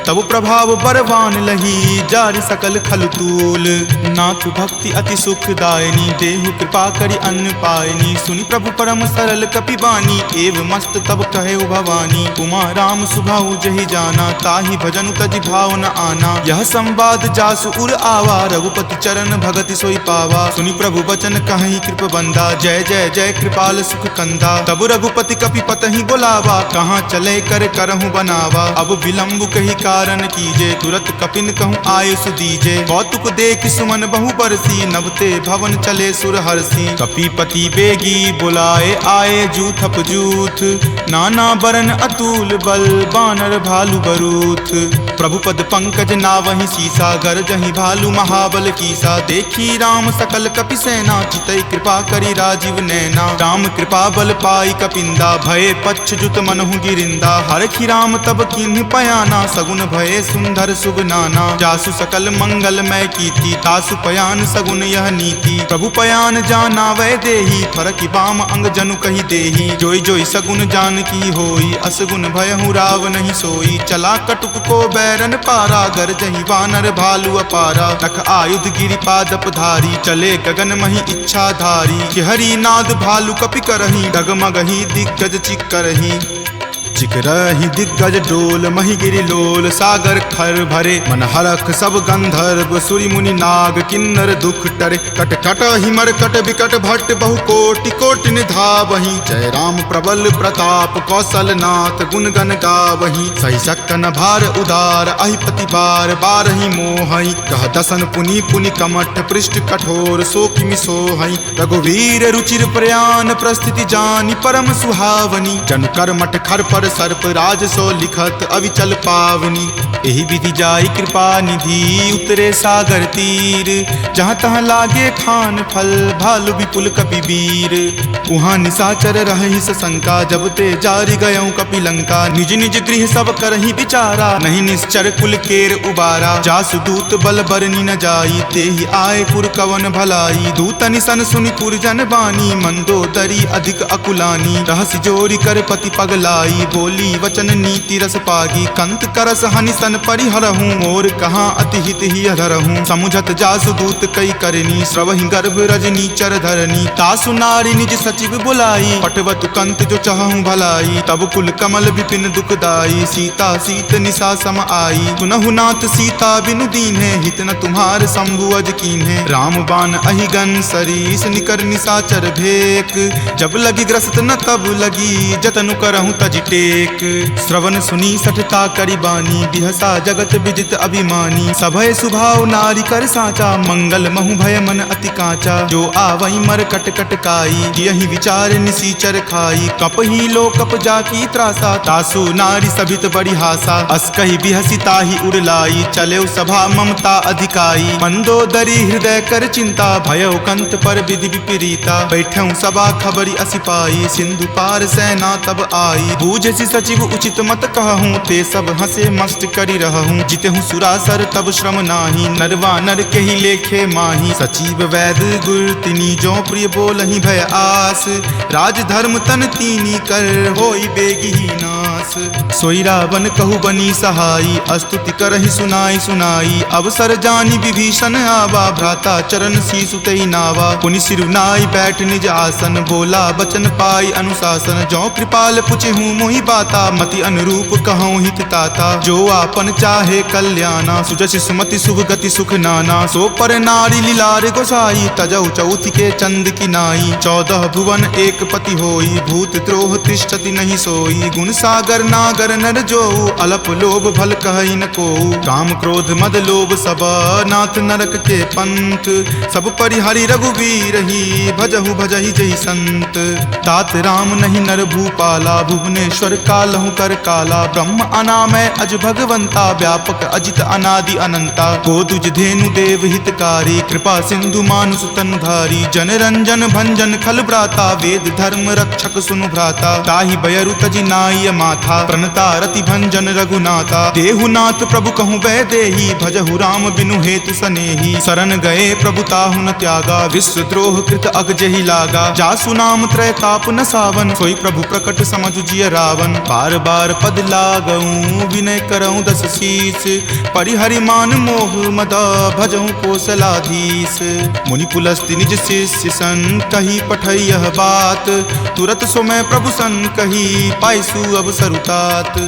तब प्रभाव बरवान लही जारि सकल खल तूल। नाथ भक्ति अति सुखदायनी देहु कृपा करि अन्न पायनी। सुनि प्रभु परम सरल कपि बानी एव मस्त तब कहे भवानी। उमा राम सुभाऊ जहि जाना ताहि भजनु तजि भाव न आना। यह संवाद जासु उर आवा रघुपति चरण भगति सोई पावा। सुनि प्रभु वचन कहि कृप बंदा जय जय जय कृपाल सुख कंदा। तब रघुपति कपि पतहि बोलावा कहाँ चले कर करहु बनावा। अब विलंब कही कारण कीजे तुरत कपिन कहूँ आयुष दीजे। कौतुक देख सुमन बहु बरसी नभते भवन चले सुर हरसी। कपिपति बेगी बुलाए आए जूथप जूथ। नाना बरन अतुल बल बानर भालु बरूथ। प्रभु पद पंकज नावहि सीसा गरजहि भालु महाबल कीसा। देखी राम सकल कपि सेना चितई कृपा करि राजीव नैना। राम कृपा बल पाई कपिंदा भये पच्छ जुत मनहु गिरिंदा। हरखि राम तब किन्ह पयाना सगुन भये सुंदर सुगनाना। जासु सकल मंगलमय कीर्ति तासु पयान सगुन यह नीति। प्रभु पयान जाना वै देही फरकि बाम अंग जनु कहि देही। जोई जोई सगुन जान की होई असगुन भयहु राव नहीं सोई। चला कटुक को बैरन पारा गरजहि वानर भालु अपारा। रख आयुध गिरिपादप धारी चले गगन मही इच्छा धारी। हरि नाद भालु कपि करही डगमगहि दिग्गज चिक्करही। चिकरहि दिग्गज डोल मही गिरि लोल सागर खर भरे। मन हरख सब गंधर्व सुरि मुनि नाग किन्नर दुख टरे। कट कट हिमर कट विकट भट्ट बहु कोटि कोटि निधावहि। जय राम प्रबल प्रताप कौशल नाथ गुण गण गावहि। सही सकन भार उदार अहिपति बार बारहि मोहहि। कह दसन पुनि पुनि कमठ पृष्ठ कठोर सो किमि सोहहि। रघुवीर रुचिर प्रयाण प्रस्थिति जानि परम सुहावनी। जन कर मठ खर पर सर्प राज सो लिखत अविचल पावनी। एही विधि जाई कृपा निधि उतरे सागर तीर, जहाँ तहाँ लागे खान फल भालु विपुल कपि वीर। उहाँ निशाचर रही सशंका जब ते जारी गयऊँ कपिलंका। निज निज गृह सब करही विचारा नहीं निश्चर कुल केर उबारा। जासु दूत बल बरनी न जाई तेहि आए पुर कवन भलाई। दूत निसन सुनि पुरजन बानी मंदोदरी अधिक अकुलानी। रहसि जोरी कर पति पगलाई बोली वचन नीति रस पागी। कंत करस हनिसन परिहरहूँ मोर कहाँ अति हित ही अधरहूँ। समुझत जासु दूत कई करनी श्रवहि गर्भ रजनी चर धरनी। तासु नारी निज सचिव बुलाई पटवतु कंत जो चाहूं भलाई। तब कुल कमल विपिन दुखदाई सीता सीत निशा सम आई। सुनहु नाथ सीता बिनु दीन्हे हित न तुम्हार शंभु अज कीन्हे। राम बाण अहिगन सरीस निकर निशाचर भेक। जब लगी ग्रस्त न तब लगी जतनु करहूं तज टेक। श्रवण सुनी सठता करी बानी बिहसा जगत विजित अभिमानी। सभय सुभाव नारी कर साचा मंगल महु भय मन अति काचा। जो आवई मर कट कट काई यही विचार निसीचर खाई। कप ही लो कप जाकी त्रासा तासु नारी सभित बड़ी हासा। अस कही बिहसी ताही उड़लाई चले सभा ममता अधिकाई। मंदोदरी हृदय कर चिंता भयो कंत पर विधि विपरीता। बैठऊ सभा खबरी असिपाई सिंधु पार सेना तब आई। बूझसी सचिव उचित मत कहूँ ते सब हंसे मस्त करी रहूँ। जितेहूँ सुरासर तब श्रम नाही नरवा नर के ही लेखे माही। सचिव वैद गुर तिनी जो प्रिय बोलहि भय आस। राज धर्म तन तीनी कर होई बेगी ही नास। सोई रावण कहु बनी सहाई अस्तुति करहि सुनाई सुनाई। अवसर जानी विभीषण आवा भ्राता चरण शीसु तेहि नावा। पुनि सिरुनाई बैठ निज आसन बोला बचन पाई अनुशासन। जो कृपाल पुछहूँ मोहि बाता मति अनुरूप कहूँ हित ताता। जो आपन चाहे कल्याणा सुजस सुमति शुभ गति सुख नाना। सो पर नारी लीलार गोसाई तजौ चौथ के चंद की नाई। 14 भुवन एक पति होई भूत द्रोह तिष्ठति नहीं सोई। गुण सागर नागर नर जो अलप लोभ भल कहई न को। काम क्रोध मद लोभ सब नाथ नरक के पंथ। सब परिहरि रघुवीर ही भजहु भजहि जहि संत। तात राम नहीं नर भूपाला भुवनेश्वर कालहु कर काला। ब्रह्म अनामय अज भगवंता व्यापक अजित अनादि अनंता। गोदुज धेनु देव हितकारी कृपा सिंधु मानुष तनुधारी। जन रंजन भंजन खल भ्राता वेद धर्म रक्षक सुनु भ्राता। ताहि बयरु तजि नाय माथा प्रणता रति भंजन रघुनाथा। देहुनाथ प्रभु कहूँ वै देही भजहु राम बिनु हेतु सनेही। शरण गए प्रभु ताहु न त्यागा विश्व द्रोह कृत अग जेहि लागा। जासु नाम त्रय ताप न सावन सोई प्रभु प्रकट समझु जिय रावण। बार बार पद लागऊं विनय करऊं दस शीस। परिहरि मान मोह मद भजहु कोसलाधीश। मुनि पुलस्ति निज शिष्य सन कही पठई यह बात। तुरत सोमय प्रभु सन कही पाइसु अवसर उतात।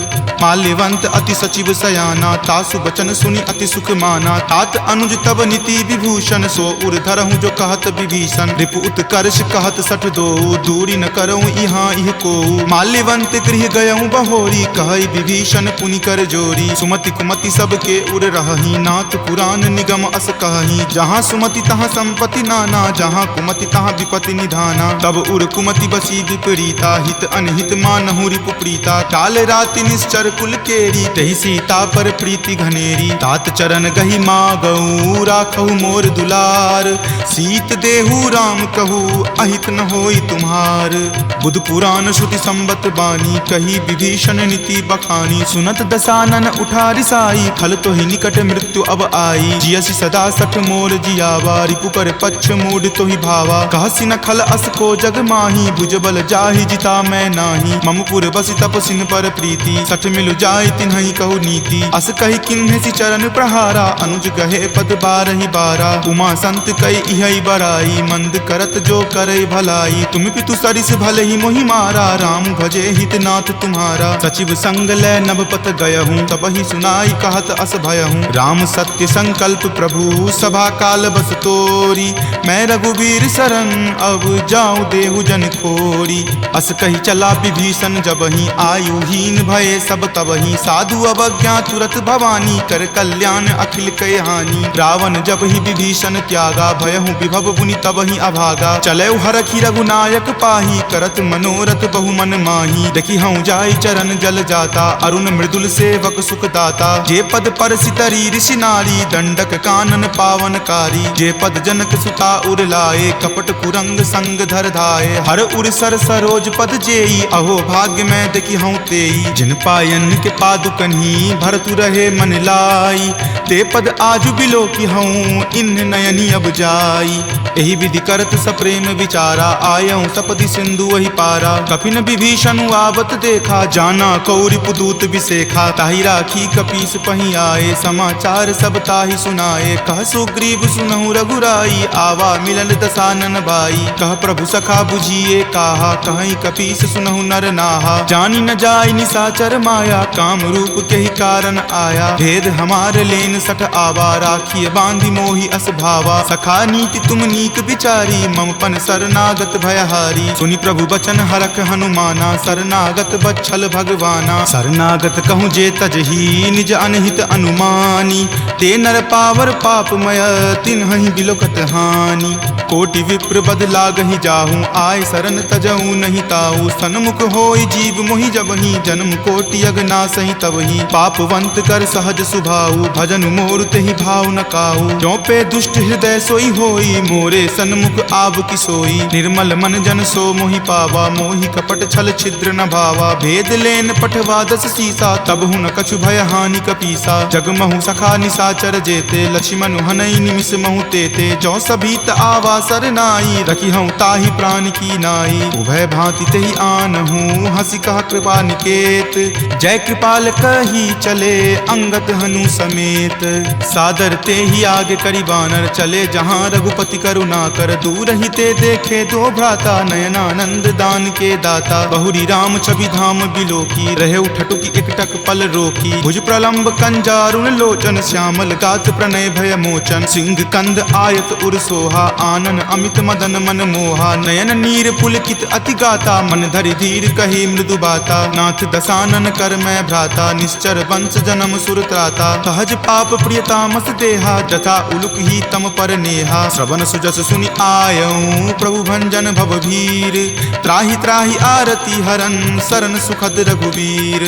माल्यवंत अति सचिव सयाना तासु बचन सुनि अति सुख माना। तात अनुज तब नीति विभूषण सो उर धरहूँ जो कहत विभीषण। रिपु उत्कर्ष कहत सठ दो दूरी न करऊँ यहाँ इह को। माल्यवंत गृह गयऊँ बहोरी कहई विभीषण पुनि कर जोरी। सुमति कुमति सबके उर रहही नाथ पुराण निगम अस कहही। जहाँ सुमति तहाँ संपत्ति नाना जहाँ कुमति तहाँ विपत्ति निधाना। तब उर कुमति बसी विपरीता हित अनहित मानहु रिपु प्रीता। काल राति निश्चर कुल केरी तहि सीता पर प्रीति घनेरी। तात चरण गहि मागऊ राखहु मोर दुलार। सीत देहु राम कहू अहित न होई तुम्हार। बुध पुराण श्रुति संबत बानी कही विभीषण नीति बखानी। सुनत दसानन उठा रिसाई खल तो ही निकट मृत्यु अब आई। जियसि सदा सठ मोर जियावा रिपु पर पक्ष मूड तो ही भावा। कहसि न खल अस को जग माही भुजबल जाहि जिता मैं नाही। ममपुर बसि तपसिन पर प्रीति सठ मिलु जाय तिन्हि कहु नीति। अस कही किन्हेसि चरण प्रहारा अनुज गहे पद बारहि बारा। उमा संत कई इहै बराई मंद करत जो करई भलाई। तुम पितु सरिस भले ही मोहि मारा राम भजे हित नाथ तुम्हारा। सचिव संग लै नभ पत गयहूँ तब ही सुनाई कहत अस भयहूँ। राम सत्य संकल्प प्रभु सभा काल बस तोरी। मैं रघुवीर शरण अब जाऊँ देहु जन खोरी। अस कही चला विभीषण जबहि आयुहीन भये सब तबहि। साधु अवज्ञा तुरत भवानी कर कल्याण अखिल कय हानि। रावण जब ही विभीषण त्यागा भयहु विभव बुनि तबहि अभागा। चले हरखि रघुनायक पाही करत मनोरथ बहु मन माही। देखि हूँ जाई चरण जल जाता, अरुण मृदुल सेवक सुख दाता। जे पद पर सितरी ऋषि नारी, दंडक कानन पावनकारी। जे पद जनक सुता उर लाए, कपट कुरंग संग धर धाये। हर उर सर सरोज पद जेई, अहो भाग्य में देखी हूँ तेई। जिन पायन के पादुकन्ही, भरतु रहे मन लाई। ते पद आजु बिलो की हूँ, इन नयनी अब जाई। एहि विधि करत सप्रेम विचारा, आयऊँ सपदि सिंधु वही पारा। कपिन विभीषण आवत देखा, जाना कौरि पुदूत विसेखा। ताहि राखी कपीस पही आए, समाचार सब ताहि सुनाए। कह सुग्रीव सुनहु रघुराई, आवा मिलल दसानन भाई। कह प्रभु सखा बुझिए काहा, कहीं कपीस सुनहु नर नाहा। जानी न जाय निसाचर माया, काम रूप के ही कारण आया। भेद हमार लेन सठ आवा, राखिए बांधि मोहि अस भावा। सखा नीति तुम नीक विचारी, मम पन शरणागत भयहारी। सुनि प्रभु बचन हरख हनुमाना, शरणागत बच्छल भगवाना। शरणागत कहूँ जे तजही, निज अनहित अनुमानी। ते नर पावर पापमय, तिन्हहि बिलोकत हानि। कोटि विप्र बद लागहि जाहूँ, आय शरण तजहूँ नहीं ताऊ। सन्मुख होय जीव मोहि जबहि, जन्म कोटि अगनासहि तबहि। पापवंत कर सहज सुभाऊ, भजन मोर तेहि भाव न काऊ। जो पे दुष्ट हृदय सोई होई, मोरे सन्मुख आव की सोई। निर्मल मन जन सो मोहि पावा, मोहि कपट छल छिद्र न भावा। भेद लेन पठवा दस सीसा, तब हुन कछु भय हानि कपीसा। जगमहु सखा निसाचर जेते, लक्ष्मण हनई निमिष महु तेते। जो सभीत आवा सरनाई, रखी हूँ ताहि प्राण की नाई। उभय भांति तेहि आनहूँ, हंसी कहा कृपा निकेत। जय कृपाल कही चले, अंगत हनु समेत। सादर ते ही आगे करी बानर, चले जहाँ रघुपति करुणा कर। दूर ही ते देखे दो भ्राता, नयनानंद दान के दाता। बहुरी राम छवि धाम बिलोकी, रहे उठटुकी एकटक पल रोकी। भुज प्रलंब कंजारुण लोचन, श्यामल गात प्रणय भय मोचन। सिंह कंद आयत उर सोहा, आनन अमित मदन मन मोहा। नयन नीर पुलकित अति गाता, मन धरि धीर कही मृदु बाता। नाथ दसानन कर मैं भ्राता, निश्चर वंश जन्म सुर त्राता। सहज पाप प्रियतामस देहा, जथा उलुक ही तम पर नेहा। श्रवण सुजस सुनि आयऊँ, प्रभु भंजन भवभीर। त्राहि त्राहि आरती हरन, शरण सुखद रघुवीर।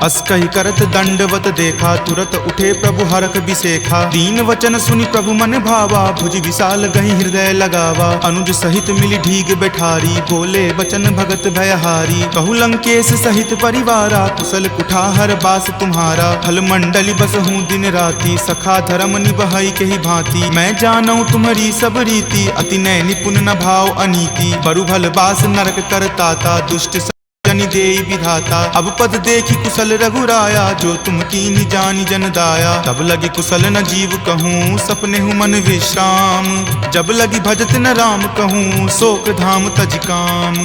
अस कहि करत दंडवत देखा, तुरत उठे प्रभु हरख बिसेखा। दीन वचन सुनि प्रभु मन भावा, भुज विशाल गहि हृदय लगावा। अनुज सहित मिली ढीग बैठारी, बोले बचन भगत भयहारी। कहु लंकेश सहित परिवारा, कुशल कुठार बास तुम्हारा। फल मंडली बस हूँ दिन राति, सखा धर्म निबहई के ही भांति। मैं जानऊँ तुम्हारी सब रीति, अति नय निपुण न भाव अनीति। बरु भल बास नरक करताता, दुष्ट जनि देई विधाता। अब पद देखी कुशल रघुराया, जो तुम कीन्ही जानी जन दाया। तब लगी कुशल न जीव कहूँ, सपने हूँ मन विश्राम। जब लगी भजत न राम कहूँ, शोक धाम तज काम।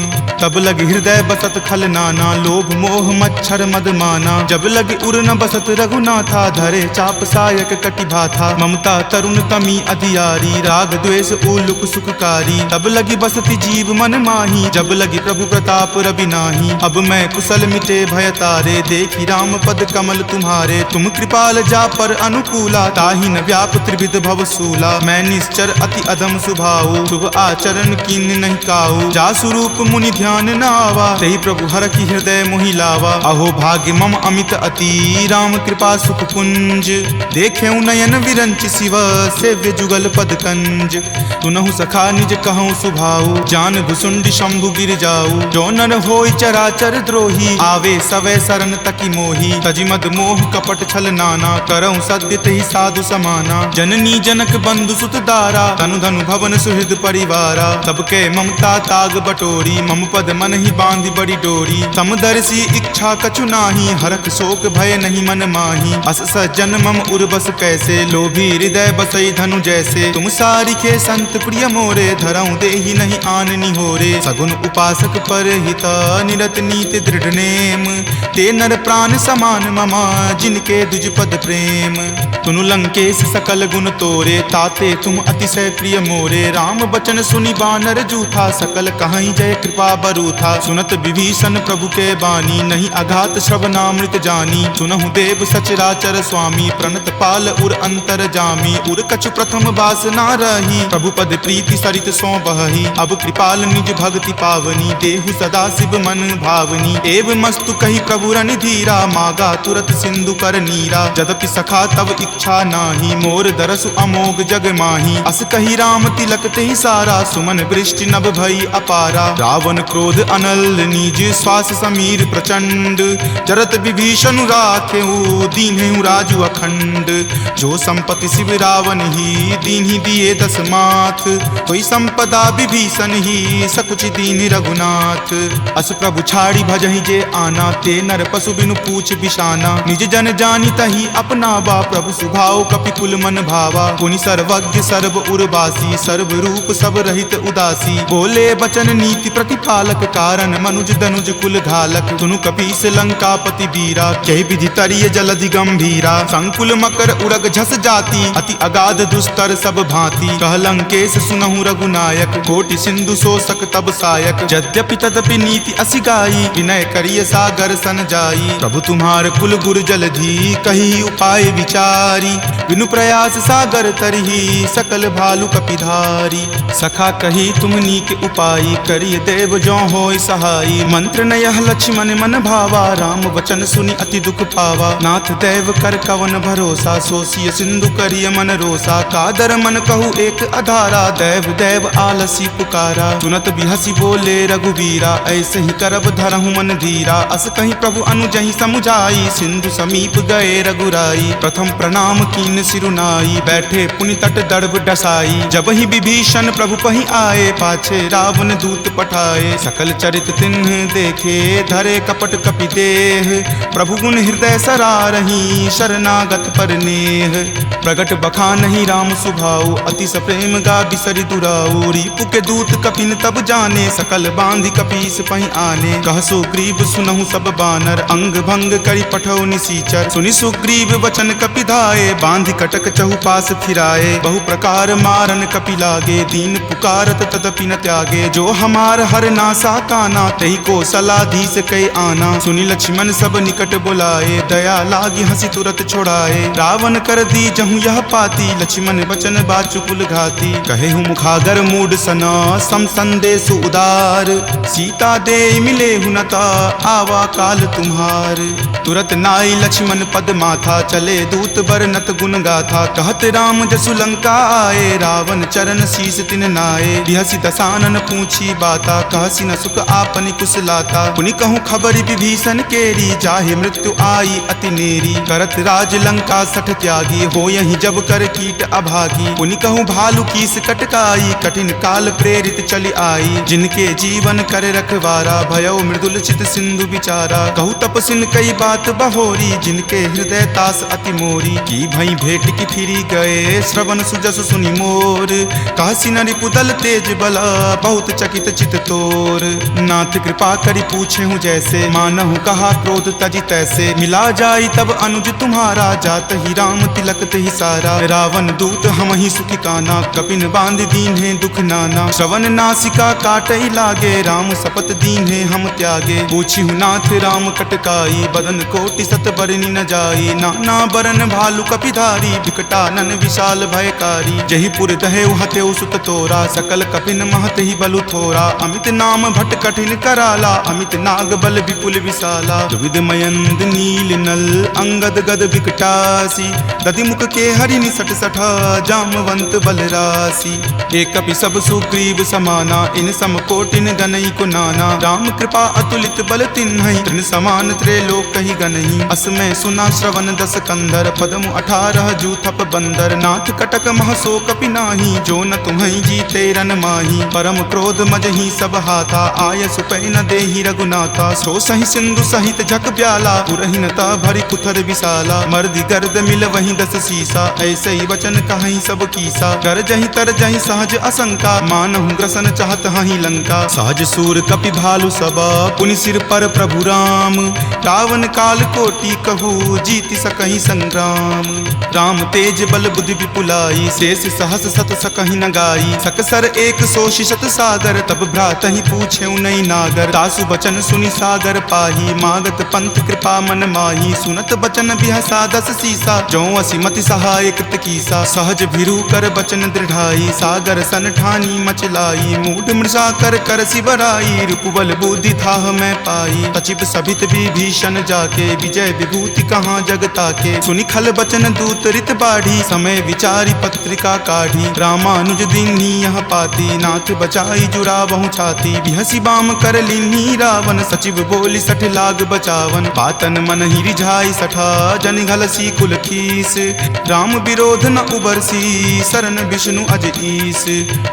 तब लगी हृदय बसत खल नाना, लोभ मोह मच्छर मद माना। जब लगी उर न बसत रघुनाथा, धरे चाप सायक कटि भाथा। ममता तरुण तमी अधियारी, राग द्वेष उलुक सुखकारी। तब लगी बसती जीव मन माही, जब लगी प्रभु प्रताप रवि नाही। अब मैं कुशल मिटे भय तारे, देखी राम पद कमल तुम्हारे। तुम कृपाल जा पर अनुकूला, ताहि न व्याप त्रिविध भव सूला। मैं निश्चर अति अधम सुभाऊ, शुभ आचरण कीन नहीं काऊ। जा स्वरूप मुनि ध्यान न आवा, तेहि प्रभु हर की हृदय मोहि लावा। अहो भाग्य मम अमित अति, राम कृपा सुख पुंज। देखे नयन विरंच शिव, सेव्य जुगल पद कंज। तुनहु सखा निज कहूँ सुभाऊ, जान भुसुंडी शंभु गिर जाऊ। जो नर होय चराचर द्रोही, आवे सवै शरण तकी मोही। तजि मद मोह कपट छल नाना, करऊँ सद्य तेहि साधु समाना। जननी जनक बंधु सुत दारा, तनु धनु भवन सुहृद परिवारा। सबके ममता ताग बटोरी, मम पद मन ही बांधि बड़ी डोरी। समदर्शी इच्छा कछु नाही, हरख शोक भय नहीं मन माही। अस सज्जन मम उर्वस कैसे, लोभी हृदय बसई धनु जैसे। तुम सारिखे संत प्रिय मोरे, धरऊँ देहि नहीं आन निहोरे। सगुन उपासक पर हिता, निरत नीति दृढ़ नेम। ते नर प्राण समान ममा, जिनके दुज पद प्रेम। तुनु लंकेश सकल गुण तोरे, ताते तुम अतिशय प्रिय मोरे। राम बचन सुनि बानर जूथा, सकल कहाई जय कृपा बरूथा। सुनत विभीषण प्रभु के बानी, नहीं अघात श्रवणामृत जानी। सुनहु देव सचराचर स्वामी, प्रणत पाल उर अंतर जामी। उर कछु प्रथम बास ना रही, प्रभु पद प्रीति सरित सो बहही। अब कृपाल निज भक्ति पावनी, देहु सदा शिव मन भावनी। एव मस्तु कही प्रभु रन धीरा, मागा तुरत सिंधु कर नीरा। जदपि सखा तब इच्छा नाही, मोर दरसु अमोघ जग माही। अस कही राम तिलक ते सारा, सुमन वृष्टि नभ भई अपारा। रावण क्रोध अनल निज, श्वास समीर प्रचंड। जरत विभीषण राखेऊ, दीन्हु राजु अखंड। जो संपत्ति शिव रावण ही, दीन्हि दिए दस माथ। कोई संपदा विभीषण ही, सकुच दीन रघुनाथ। अस प्रभु छाड़ी भजहि जे आना, ते नर पशु बिनु पूछ बिशाना। निज जन जानी तही अपना बा, प्रभु सुभाव कपि कुल मन भावा। पुनि सर्वज्ञ सर्व उर्वासी, सर्व रूप सब रहित उदासी। बोले बचन नीति प्रतिपालक, कारण मनुज दनुज कुल घालक। सुनु कपीस लंकापति वीरा, कहि विधि तरिय जलधि गंभीरा। संकुल मकर उरग झस जाति, अति अगाध दुस्तर सब भांति। कह लंकेश सुनहु रघुनायक, कोटि सिंधु शोषक तब सायक। यद्यपि तदपि नीति असि गाई, विनय करिय सागर सन जाई। प्रभु तुम्हार कुल गुर जलधि, कही उपाय विचारी। बिनु प्रयास सागर तरही, सकल भालु कपिधारी। सखा कही तुम नीक उपाय, करिय देव जो होय सहाई। मंत्र नयह लक्ष्मण मन भावा, राम वचन सुनि अति दुख पावा। नाथ देव कर कवन भरोसा, सोसिय सिंधु करिय मन रोसा। कादर मन कहु एक अधारा, देव देव आलसी पुकारा। सुनत बिहसी बोले रघुवीरा, ऐसे ही करब धरहु मन धीरा। अस कहीं प्रभु अनुजहि समुझाई, सिंधु समीप गए रघुराई। प्रथम प्रणाम कीन सिरुनाई, बैठे पुनि तट दर्भ डसाई। जब ही विभीषण प्रभु पहि आए, पाछे रावण दूत पठाए। सकल चरित तिन्ह देखे, धरे कपट कपि देह। प्रभु गुण हृदय सरारही, शरणागत पर नेह। प्रगट बखानहि राम सुभाऊ, अति सप्रेम गा बिसरि दुराऊ। रिपु के दूत कपिन तब जाने, सकल बांधि कपीस पहि आने। कह सुग्रीव सुनहु सब बानर, अंग भंग करि पठौ निसीचर। सुनि सुग्रीव वचन कपि धाये, बांधि कटक चहुपास फिराए। बहु प्रकार मारन कपि लागे, दीन पुकारत तदपि न त्यागे। जो हमार हर नासा काना, तहि को सलाधीस कई आना। सुनि लक्ष्मण सब निकट बुलाए, दया लागी हंसी तुरत छोड़ाए। रावण कर दी जहु यह पाती, लक्ष्मण बचन बाचु कुल घाती। कहे हूँ मुखागर मूड सना, सम संदेश उदार। सीता दे मिले हुनता, आवा काल तुम्हार। तुरत नाई लक्ष्मण पद माथा, चले दूत बरनत गुण गाथा। कहत राम जसु लंका आए, रावण चरण शीस तिन नाये। बिहसी दसानन पूछी बाता, कहसी न सुख आपनि कुशलाता। पुनि कहूँ खबरि विभीषण केरी, जाहे मृत्यु आई अति नेरी। करत राज लंका सठ त्यागी, हो यही जब कर कीट अभागी। पुनि कहूँ भालू कीस कटकाई, कठिन काल प्रेरित चली आई। जिनके जीवन कर रखवारा, भयो मृदुल चित सिंधु विचारा। कहूँ तपसिन कई बात बहोरी, जिनके हृदय तास अति मोरी। की भई भेंट की फिरी गए, श्रवण सुजस सुनि मोर। कहसी न रिपुदल तेज बला, बहुत चकित चित तोर। नाथ कृपा करि पूछे हूँ जैसे, मानहु कहा क्रोध तजी तैसे। मिला जाई तब अनुज तुम्हारा, जात ही राम तिलक तेहि सारा। रावण दूत हम ही सुखी काना, कपिन बांध दीन है दुख नाना। श्रवण नासिका काटई लागे, राम शपथ दीन है हम त्यागे। पूछी हूँ नाथ राम कटकाई, बदन कोटि सत बरनी न जाई। नाना बरन भालु कपिधारी, विकटानन विशाल भयकारी। जही पुर दहेउ हतेउ सुत तोरा, सकल कपिन महत ही बलु थोरा। अमित नाम भट कठिन कराला, अमित नाग बल विपुल विशाला। द्विविध मयंद नील नल, अंगद गद विकटासी। दधि मुख के हरि निसट सठा, जामवंत बलरासी। एक कपि सब सुग्रीव समाना, इन सम कोटिन गनई को नाना। राम कृपा अतुलित बल तिन्हई, तृण समान त्रैलोक कहि गनहि। असमय सुना श्रवण दस कंधर, पदमु 18 जूथप बंदर। नाथ कटक महसो कपि नाही, जो न तुम्हई जीते रन माही। परम क्रोध मजहि सब हाथा, आय सुपै न देहि रघुनाथा। सो सहि सिंधु सहित झक ब्याला, पुरहिनता भरि पुथर विशाला। मर्दि गर्द मिल वहीं दस सीसा, ऐसे ही वचन कहीं सब कीसा। कर जहि तर जहि सहज असंका, मानहु ग्रसन चाहत हहि लंका। सहज सूर कपि भालु सबा, पुनि सिर पर प्रभु राम। रावण काल कोटि कहू, जीति सकहि संग्राम। राम तेज बल बुद्धि विपुलाई, शेष सहस सत सकहि न गाई। सकसर एक सोषि शत सागर, तब भ्रातहि पूछे नई नागर। तासु बचन सुनि सागर पाही, मागत पंथ कृपा मन माही। सुनत बचन बिहसा दस सीसा, जो असिमति सहाय कृत कीसा। सहज भिरू कर बचन दृढ़ाई, सागर सन ठानी मचलाई। मूढ़ मृषा कर कर सिबराई, रिपुबल बुद्धि थाह मैं पाई। सचिव सभित विभीषण जाके विजय विभूति कहाँ जगता के। सुनि खल बचन दूत रित बाढ़ी समय विचारी पत्रिका काढ़ी। रामानुज दीन्ही यह पाती नाथ बचाई जुड़ावहु छाती। बिहसी बाम कर लीन्ही रावण सचिव बोली सठ लाग बचावन। बातन मन ही रिझाई सठा जन घलसी कुल खीस। राम विरोध न उबरसी शरण विष्णु अज ईस।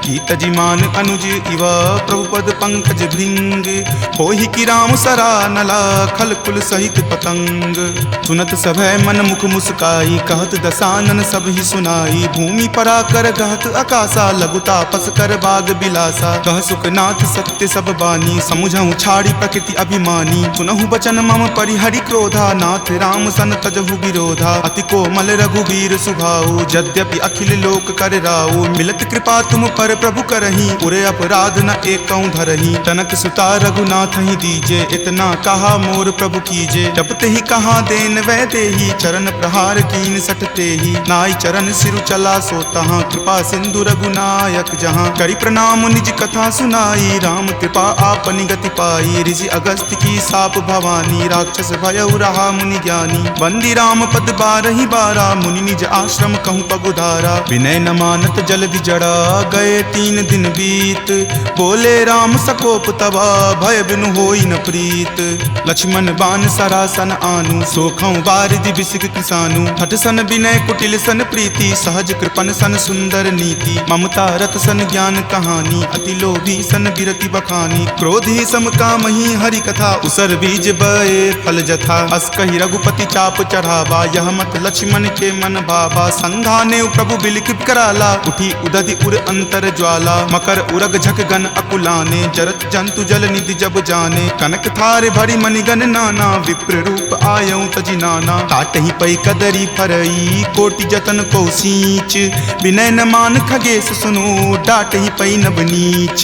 कीत जिमान अनुज इवा प्रभुपद पंकज भृंग। होहि की राम सरा नला खल कुल सहित पतंग। सुनत सभय मन मुख मुस्काई कहत दसानन सब ही सुनाई। भूमि परा कर कहत आकाशा लघु तापस कर बाग बिलासा। कह सुखनाथ सत्य सब बानी समुझहु छाड़ी प्रकृति अभिमानी। सुनहु बचन मम परिहरि क्रोधा नाथ राम सन तजहु विरोधा। अति कोमल रघुवीर सुभाऊ यद्यपि अखिल लोक कर राऊ। मिलत कृपा तुम पर प्रभु करही उरे अपराध न एकऊं धरही। तनक सुता रघुनाथ ही दीजे इतना कहा मोर प्रभु कीजे। जपते ही कहा देन वै देही चरण प्रहार कीन सटते ही। नाई चरण सिरु चला सो तहाँ कृपा सिंधु रघुनायक जहाँ। करी प्रणाम निज कथा सुनाई राम कृपा आपनि गति पाई। ऋषि अगस्त्य की साप भवानी राक्षस भयउ रहा मुनि ज्ञानी। बंदी राम पद बारहि बारा मुनि निज आश्रम कहूँ पगुधारा। विनय न मानत जल्दि जड़ा गए 3 दिन बीत। बोले राम सकोप तबा भय बिनु होई न प्रीत। लक्ष्मण बान सरासन आनु सोखऊं बारिधि बिसिक किसानु। हठ सन विनय कुटिल सन प्रीति सहज कृपन सन सुंदर नीति। ममता रत सन ज्ञान कहानी अति लोभी सन बिरति बखानी। क्रोधी सम कामहि हरि कथा उसर बीज बए फल जथा। अस कहि रघुपति चाप चढ़ावा यह मत लक्ष्मण के मन भावा। संघाने प्रभु बिलिक कराला उठी उदधि उर अंतर ज्वाला। मकर उरग झक गन अकुलाने जरत जंतु जल निधि जब जाने। कनक थार भरी मणिगन नाना विप्र रूप आयऊ तजि नाना। काट ही पई कदरी फरई कोटि जतन को सींच। विनय न मान खगेश सुनो डाट ही पई नब नीच।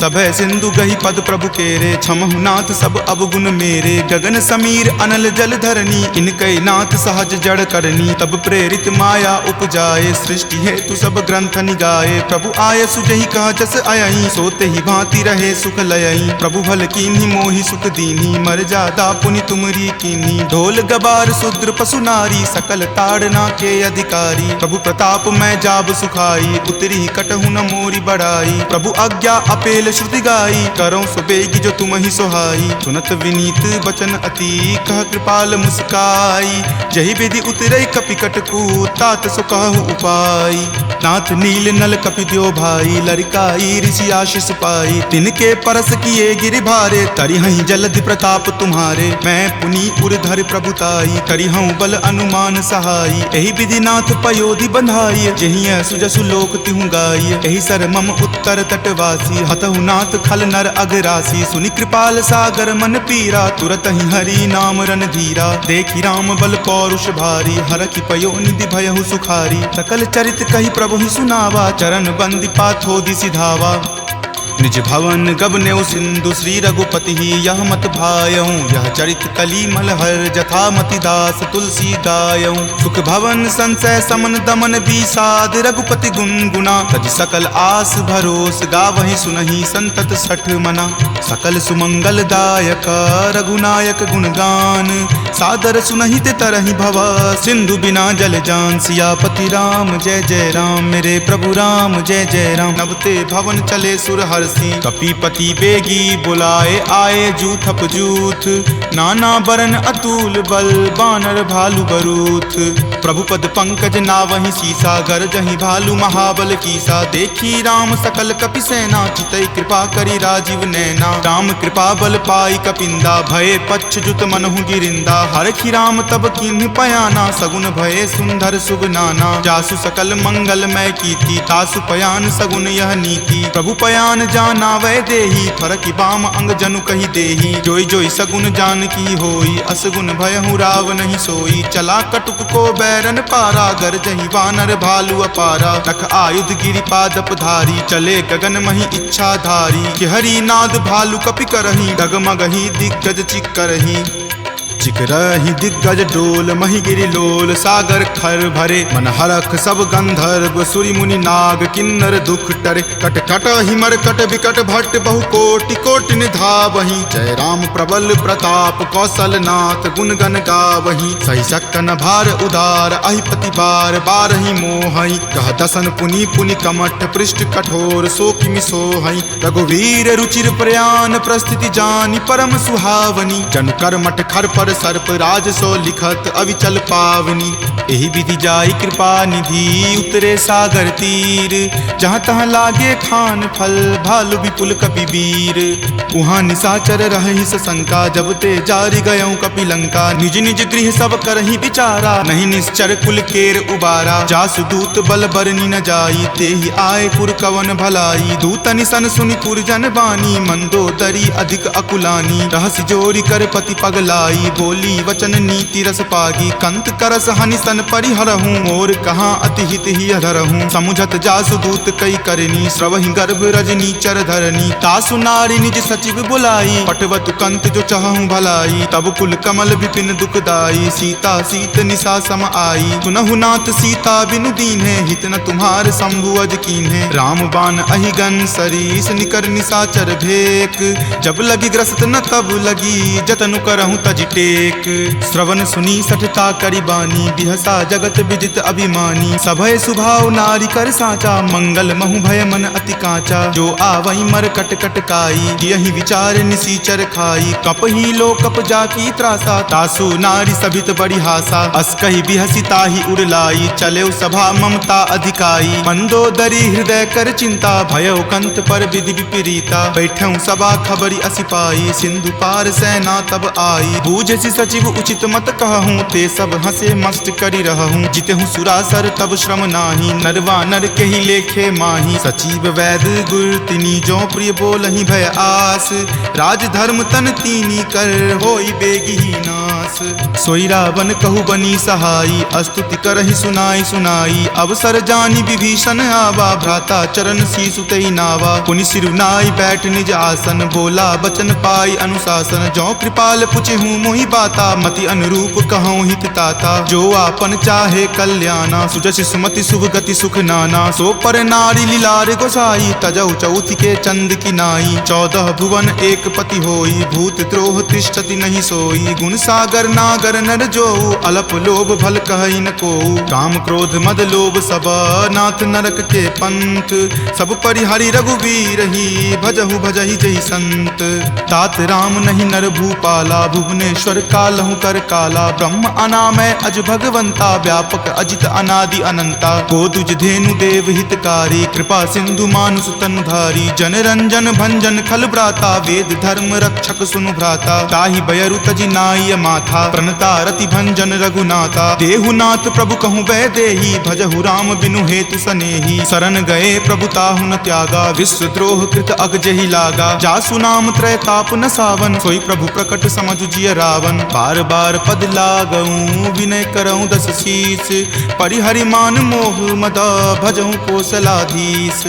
सभय सिंधु गही पद प्रभु केरे छमहु नाथ सब अवगुण मेरे। गगन समीर अनल जल धरनी इनकै नाथ सहज जड़ करनी। तब प्रेरित माया उपजाए सृष्टि हेतु सब ग्रंथ निगाए। प्रभु आय सुजहि कह जस अयहि सोते ही भांति रहे सुख लयहि। प्रभु भल कीन्ही मोहि सुख दीन्ही मर्यादा पुनि तुमरी कीन्ही। ढोल गबार शूद्र पशु नारी सकल ताड़ना के अधिकारी। प्रभु प्रताप मैं जाब सुखाई उतरी कटहु न मोरी बढ़ाई। प्रभु आज्ञा अपेल श्रुति गाई करो सुबेगी जो तुम ही सोहाई। सुनत विनीत बचन अति कह कृपाल मुस्काई। जहि विधि उतरई कपि कटकू तात सो कहु उपाय। नाथ नील नल कपि द्यो भाई लरिकाई ऋषि आशीष पाई। तिनके परस किए गिरि भारे तरिहहि जलधि प्रताप तुम्हारे। मैं पुनि उर्धर प्रभुताई करिहऊं बल अनुमान सहाई। एहि विधि नाथ पयोधि बंधाई जहिं सुजसु लोक तिहु गाई। एहि सर मम उत्तर तटवासी हतहु नाथ खल नर अघरासी। सुनि कृपाल सागर मन पीरा तुरत ही हरि नाम रन धीरा। देखि राम बल पौरुष भारी हरखि पयो निधि भयहु सुखारी। सकल चरित कहि प्रभु ही सुनावा चरण बंदी पाथोधि सिधावा। निज भवन गबनेउ सिंधु श्री रघुपति ही यह मत भायऊं। यह चरित कली मलहर जथा मति दास तुलसी गायऊं। सुख भवन संशय समन दमन विषाद रघुपति गुनगुना। तज सकल आस भरोस गावहि सुनहि संतत सठ मना। सकल सुमंगल दायक रघुनायक गुणगान सादर सुनहि ते तरहि भवा। सिंधु बिना जल जान सियापति राम जय जय राम। मेरे प्रभु राम जय जय राम। नबते भवन चले सुर हर्षि कपीपति बेगी बुलाए आए जूथप जूथ। नाना बरन अतुल बल बानर भालु बरूथ। प्रभु पद पंकज नावहि सीसा गरजहि भालु महाबल कीसा। देखी राम सकल कपि सेना चितई कृपा करी राजीव नैना। राम कृपा बल पाई कपिंदा भये पच्छ जुत मनहु गिरिंदा। हरखि राम तब किन्हि पयाना सगुन भये सुंदर शुभ नाना। जासु सकल मंगलमय कीर्ति तासु पयान सगुन यह नीति। प्रभु पयान जाना वै देही फरकि बाम अंग जनु कहि देही। जोई जोई सगुन जान की होई असगुन भयहु राव नहीं सोई। चला कटुक को बैरन पारा गरजहि वानर भालु अपारा। रख आयुध गिरि पादप धारी चले गगन मही इच्छा धारी। कि हरि नाद भालु कपि करही डगमगहि दिग्गज चिक्करही। चिकरहि दिग्गज डोल मही गिरि लोल सागर खर भरे मन हरख सब गंधर्व सूरि मुनि नाग किन्नर दुख टरे कट कट हिमर कट विकट भट्ट बहु कोटि कोटि निधावहि जय राम प्रबल प्रताप कौशल नाथ गुण गण गावहि सही सकन भार उदार अहिपति बार बारहि मोहहि कह दसन पुनि पुनि कमठ पृष्ठ कठोर सो किमि सोहहि रघुवीर रुचिर प्रयान प्रस्थिति जानि परम सुहावनी जनु कर मठ खर पर सर्प राज सो लिखत अविचल पावनी एहि विधि जाई कृपा निधि उतरे सागर तीर जहाँ तहाँ लागे खान फल भालु विपुल कपि वीर उहाँ निशाचर रहि शंका जब ते जारि गयऊँ कपि लंका निज निज गृह सब करहि विचारा नहीं निश्चर कुल केर उबारा जासु दूत बल बरनी न जाई तेहि आए पुर कवन भलाई दूतनि सन सुनि पुरजन बानी मंदोदरी अधिक अकुलानी रहसि जोरी कर पति पगलाई बोली वचन नीति रस पागी कंत करस हनि सन परिहरहूँ मोर कहाँ अति हित ही अधरहूँ समुझत जासु दूत कई करनी स्रवहि गर्भ रजनी चर धरनी तासु नारी निज सचिव बुलाई पटवतु कंत जो चहूँ भलाई तब कुल कमल विपिन दुखदाई सीता सीत निशा सम आई सुनहु नाथ सीता बिनु दीन्हे हित न तुम्हार शंभु अज कीन्हे राम बाण अहिगन सरीस निकर निशाचर भेक जब लगी ग्रस्त न तब लगी जतनु करहूँ तज टेक श्रवण सुनी सठता करि बानी बिहसा जगत विदित अभिमानी सभय सुभाव नारी कर साचा मंगल महु भय मन अति काचा जो आवई मर कट कट काई यही विचार निसीचर खाई कपही लो कप जाकी त्रासा तासु नारी सभित बड़ी हासा अस कही बिहसी ताही उड़लाई चले सभा ममता अधिकाई मंदोदरी हृदय कर चिंता भयो कंत पर विधि विपरीता बैठऊं सभा खबरी असिपाई सिंधु पार सेना तब आई बूझसी सचिव उचित मत कहूँ ते सब हंसे मस्त करी रहूँ जितहूँ सुरासर तब श्रम नाही नरवा नर के ही लेखे माही सचिव वैद गुर तिनी जो प्रिय बोलहि भय आस राज धर्म तन तीनी कर होई बेगी ही नास सोई रावण कहु बनी सहाई अस्तुति करहि सुनाई सुनाई अवसर जानी विभीषण आवा भ्राता चरण शीसु तई नावा पुनि सिरुनाई बैठ निज आसन बोला बचन पाई अनुशासन जो कृपाल पुछहूँ मोहि बाता मति अनुरूप कहूँ हित ताता जो आपन चाहे कल्याणा सुजस सुमति शुभ गति सुख नाना सो पर नारी लीलार गोसाई तजौ चौथि के चंद की नाई 14 भुवन एक पति होई भूत द्रोह तिष्ठति नहीं सोई गुण सागर नागर नर जो अलप लोभ भल कहई न को काम क्रोध मद लोभ सब नाथ नरक के पंथ सब परिहरि रघुवीर ही भजहु भजहि जहि संत तात राम नहीं नर भूपाला भुवनेश्वर कालहु कर काला ब्रह्म अनामय अज भगवंता व्यापक अजित अनादि अनंता गोदुज धेनु देव हितकारी कृपा सिंधु मानुष तनुधारी जन रंजन भंजन खल भ्राता वेद धर्म रक्षक सुनु भ्राता ताहि बयरु तजि नाय माथा प्रणता रति भंजन रघुनाथा देहुनाथ प्रभु कहूँ वै देही भजहु राम बिनु हेतु सनेही शरण गए प्रभु ताहु न त्यागा विश्व द्रोह कृत अग जहि लागा जासु नाम त्रय ताप न सावन सोई प्रभु प्रकट समझु जिय रावण बार बार पद लागऊं विनय करऊं दस शीस परिहरि मान मोह मदा भजऊं कौशलाधीश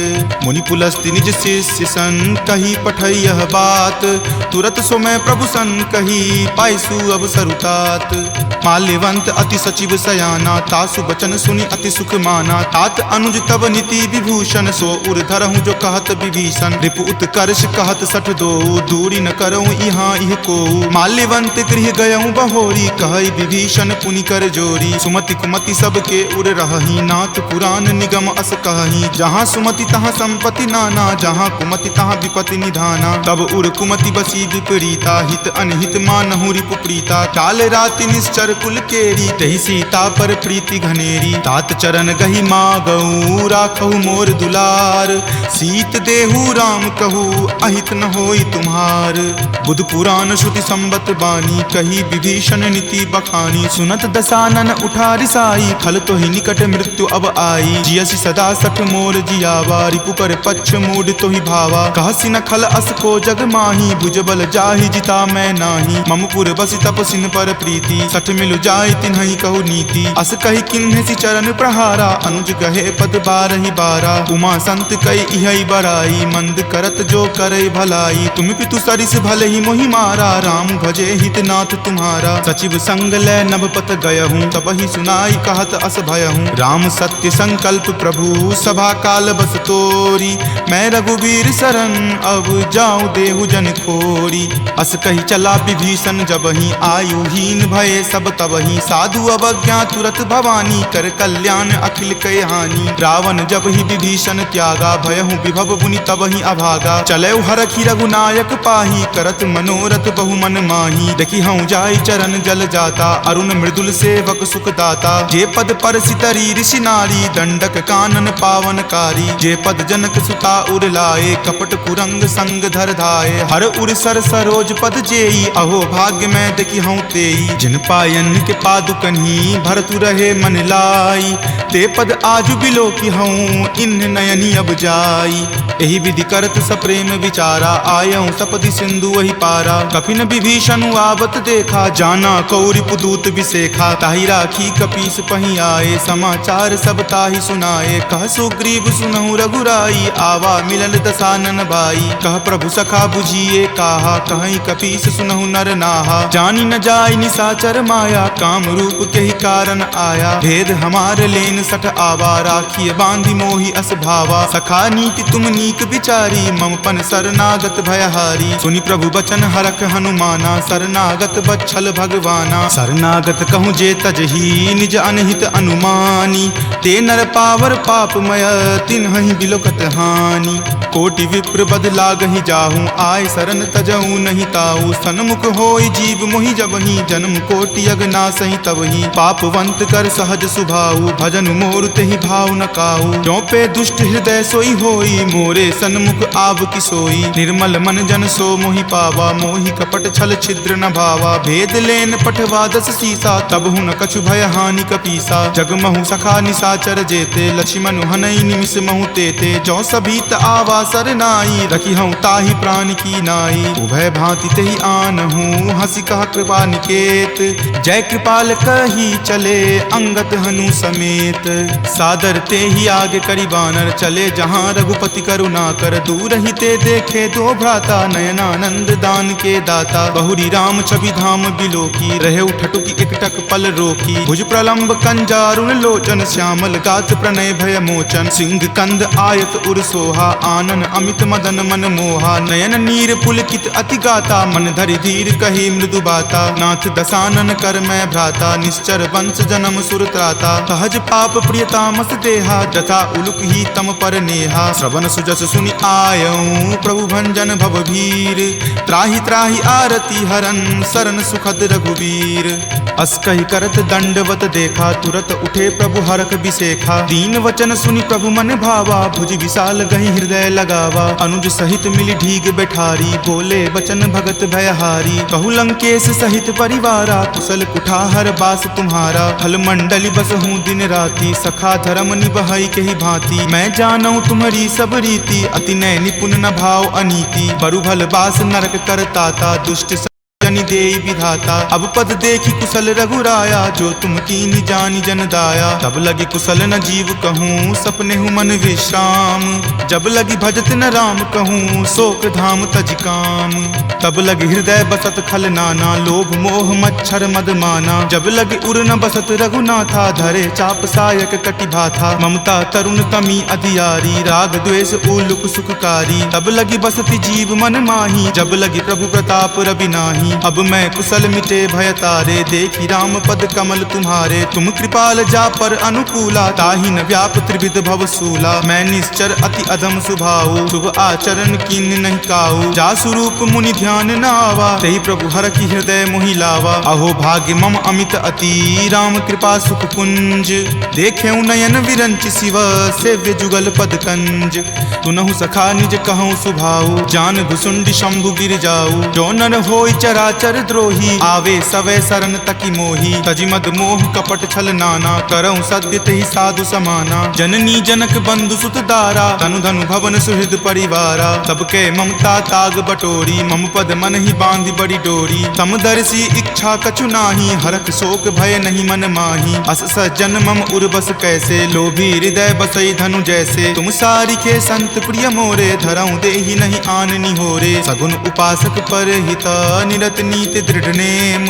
मुनि पुलस्ति निज शिष्य सन कही पठई यह बात तुरत सो मैं प्रभु सन कही पाइसु अवसर उतात माल्यवंत अति सचिव सयाना तासु बचन सुनि अति सुख माना तात अनुज तब नीति विभूषण सो उर धरहूँ जो कहत विभीषण रिपु उत्कर्ष कहत सठ दो दूरी न करऊँ यहाँ इह को माल्यवंत गृह गयऊँ बहोरी कहई विभीषण पुनि कर जोरी सुमति कुमति सबके उर रहही नाथ पुराण निगम अस कहही जहाँ सुमति तहाँ संपत्ति नाना जहाँ कुमति तहाँ विपत्ति निधाना तब उर कुमति बसी विपरीता हित अनहित मानहु रिपु प्रीता काल राति निश्चर कुल केरी तहि सीता पर प्रीति घनेरी तात चरण गही मागऊ राखहु मोर दुलार सीत देहु राम कहू अहित न होई तुम्हार बुध पुराण श्रुति संबत बानी कही विभीषण नीति बखानी सुनत दसानन उठा रिसाई खल तो ही निकट मृत्यु अब आई जियसि सदा सठ मोर जियावा रिपु कर पक्ष मूड तो ही भावा कहसी न खल अस को जग माही भुज बल जाहि जिता मैं नाही मम पुर बसि तप सिंधु जिन पर प्रीति, सठ मिलु जाय तिन्हि कहु नीति। अस कहि किन्हि सि चरण प्रहारा, अनुज कहे पद बारहि बारा। उमा संत कई इहै बराई, मंद करत जो करे भलाई। तुम पितु सरिस भले ही मोहि मारा, राम भजे हित नाथ तुम्हारा। सचिव संग लै नभपत गयहूँ, तब ही सुनाई कहत अस भयहूँ। राम सत्य संकल्प प्रभु, सभा काल बस तोरी। मैं रघुवीर शरण, अब जाऊँ देहु जन खोरी। अस कही चला विभीषण जबहि, आयुहीन भये सब तबहि। साधु अवज्ञा तुरत भवानी, कर कल्याण अखिल कय हानि। रावण जब ही विभीषण त्यागा, भयहु विभव पुनि तबहि अभागा। चलऊ हरखि रघुनायक पाही, करत मनोरथ बहु मन माही। देखी हूँ जाय चरण जल जाता, अरुण मृदुल सेवक सुख दाता। जे पद पर सितरी ऋषि नारी, दंडक कानन पावनकारी। जे पद जनक सुता उर लाए, कपट कुरंग संग धर धाये। हर उर सर सरोज पद जेई, अहो भाग्य में देखी हूँ तेई। जिन पायन के पादुकन्ही, भरतु रहे मन लाई। ते पद आजु बिलो की हूँ, इन नयनी अब जाई। एहि विधि करत सप्रेम विचारा, आयऊँ सपदि सिंधु वही पारा। कपिन विभीषण आवत देखा, जाना कौरि पुदूत विसेखा। ताहि राखी कपीस पहि आए, समाचार सब ताहि सुनाए। कह सुग्रीव सुनहु रघुराई, आवा मिलल दसानन भाई। कह प्रभु सखा बुझिए काहा, कहीं कपीस सुनहु नर नाहा। जानी न जाय निसाचर माया, काम रूप के ही कारण आया। भेद हमार लेन सठ आवा, राखिय बांधि मोहि अस भावा। सखा नीति तुम नीक विचारी, मम पन शरणागत भयहारी। सुनि प्रभु बचन हरख हनुमाना, शरणागत बच्छल भगवाना। शरणागत कहूँ जे तजही, निज अनहित अनुमानी। ते नर पावर पापमय, तिन्हि बिलोकत हानि। कोटि विप्र बद लागहि जाहूँ, आय शरण तजऊ नहीं ताऊ। सन्मुख होय जीव मोहि जबहि, जन्म कोटि अगनासहि तबहि। पापवंत कर सहज सुभाऊ, भजन मोर तेहि भाव न काऊ। जो पे दुष्ट हृदय सोई होई, मोरे सन्मुख आव की सोई। निर्मल मन जन सो मोहि पावा, मोहि कपट छल छिद्र न भावा। भेद लेन पठवा दस सीसा, तब हुन कछु भय हानि कपीसा। जगमहु सखा निसाचर जेते, लक्ष्मण हनई निमिष महु तेते। जो सभीत आवा सरनाई, रखी हूँ ताहि प्राण की नाई। उभय भांति तेहि आनहूँ, हंसी कहा कृपा निकेत। जय कृपाल कही चले, अंगत हनु समेत। सादर ते ही आगे करी बानर, चले जहाँ रघुपति करुणा कर। दूर ही ते देखे दो भ्राता, नयनानंद दान के दाता। बहुरी राम छवि धाम बिलोकी, रहे उठटुकी एकटक पल रोकी। भुज प्रलंब कंजारुण लोचन, श्यामल गात्र प्रणय भय मोचन। सिंह कंद आयत उर सोहा, आनन अमित मदन मन मोहा। नयन नीर पुलकित अति गाता, मन धरि धीर कही मृदु बाता। नाथ दसानन कर मैं भ्राता, निश्चर वंश जन्म सुर त्राता। सहज पाप प्रियतामस देहा, जथा उलुक ही तम पर नेहा। श्रवण सुजस सुनि आयऊँ, प्रभु भंजन भव भीर। त्राहि त्राहि आरती हरन, शरण सुखद रघुवीर। अस कहि करत दंडवत देखा, तुरत उठे प्रभु हरख बिसेखा। दीन वचन सुनि प्रभु मन भावा, भुज विशाल गहि हृदय लगावा। अनुज सहित मिली ढीग बैठारी, बोले बचन भगत भयहारी। कहु लंकेश सहित परिवारा, कुशल कुठाहर बास तुम्हारा। फल मंडली बस हूँ दिन राति, सखा धर्म निबहई के ही भांति। मैं जानऊ तुम्हारी सब रीति, अति नय निपुण न भाव अनीति। बरु भल बास नरक करताता, दुष्ट जनि देई विधाता। अब पद देखी कुशल रघुराया, जो तुम कीन्ही जानि जन दाया। तब लगी कुशल न जीव कहूँ, सपने हूँ मन विश्राम। जब लगी भजत न राम कहूँ, शोक धाम तज काम। तब लगी हृदय बसत खल नाना, लोभ मोह मच्छर मद माना। जब लगी उर न बसत रघुनाथा, धरे चाप सायक कटि भाथा। ममता तरुण तमी अधियारी, राग द्वेष उलुक सुखकारी। तब लगी बसती जीव मन माही, जब लगी प्रभु प्रताप रवि नाही। अब मैं कुशल मिटे भय तारे, देखी राम पद कमल तुम्हारे। तुम कृपाल जा पर अनुकूला, ताहि न व्याप त्रिविध भव सूला। मैं निश्चर अति अधम सुभाऊ, शुभ आचरण कीन नहीं काऊ। जा स्वरूप मुनि ध्यान न आवा, तेहि प्रभु हर की हृदय मोहि लावा। अहो भाग्य मम अमित अति, राम कृपा सुख कुंज। देखेऊ नयन विरंच शिव, सेव्य जुगल पद कंज। तुनहु सखा निज कहूँ सुभाऊ, जान भुसुंड शंभु गिर जाऊ। जो नर होय चराचर कर द्रोही, आवे सवै सरन तकी मोही, तजि मद मोह कपट छल नाना, करऊं सत्य तेहि साधु समाना। जननी जनक बंधु सुत दारा, तनु धनु भवन सुहृद परिवारा, सबके ममता ताग बटोरी, मम पद मन ही बांधि बड़ी डोरी। समदर्शी इच्छा कछु नाही, हरख शोक भय नहीं मन माही, अस सज्जन मम उर्बस कैसे, लोभी हृदय बसई धनु जैसे। तुम सारिखे संत प्रिय मोरे, धरऊं देहि नहीं आननी होरे, सगुन उपासक पर हित निरत नीति दृढ़ नेम,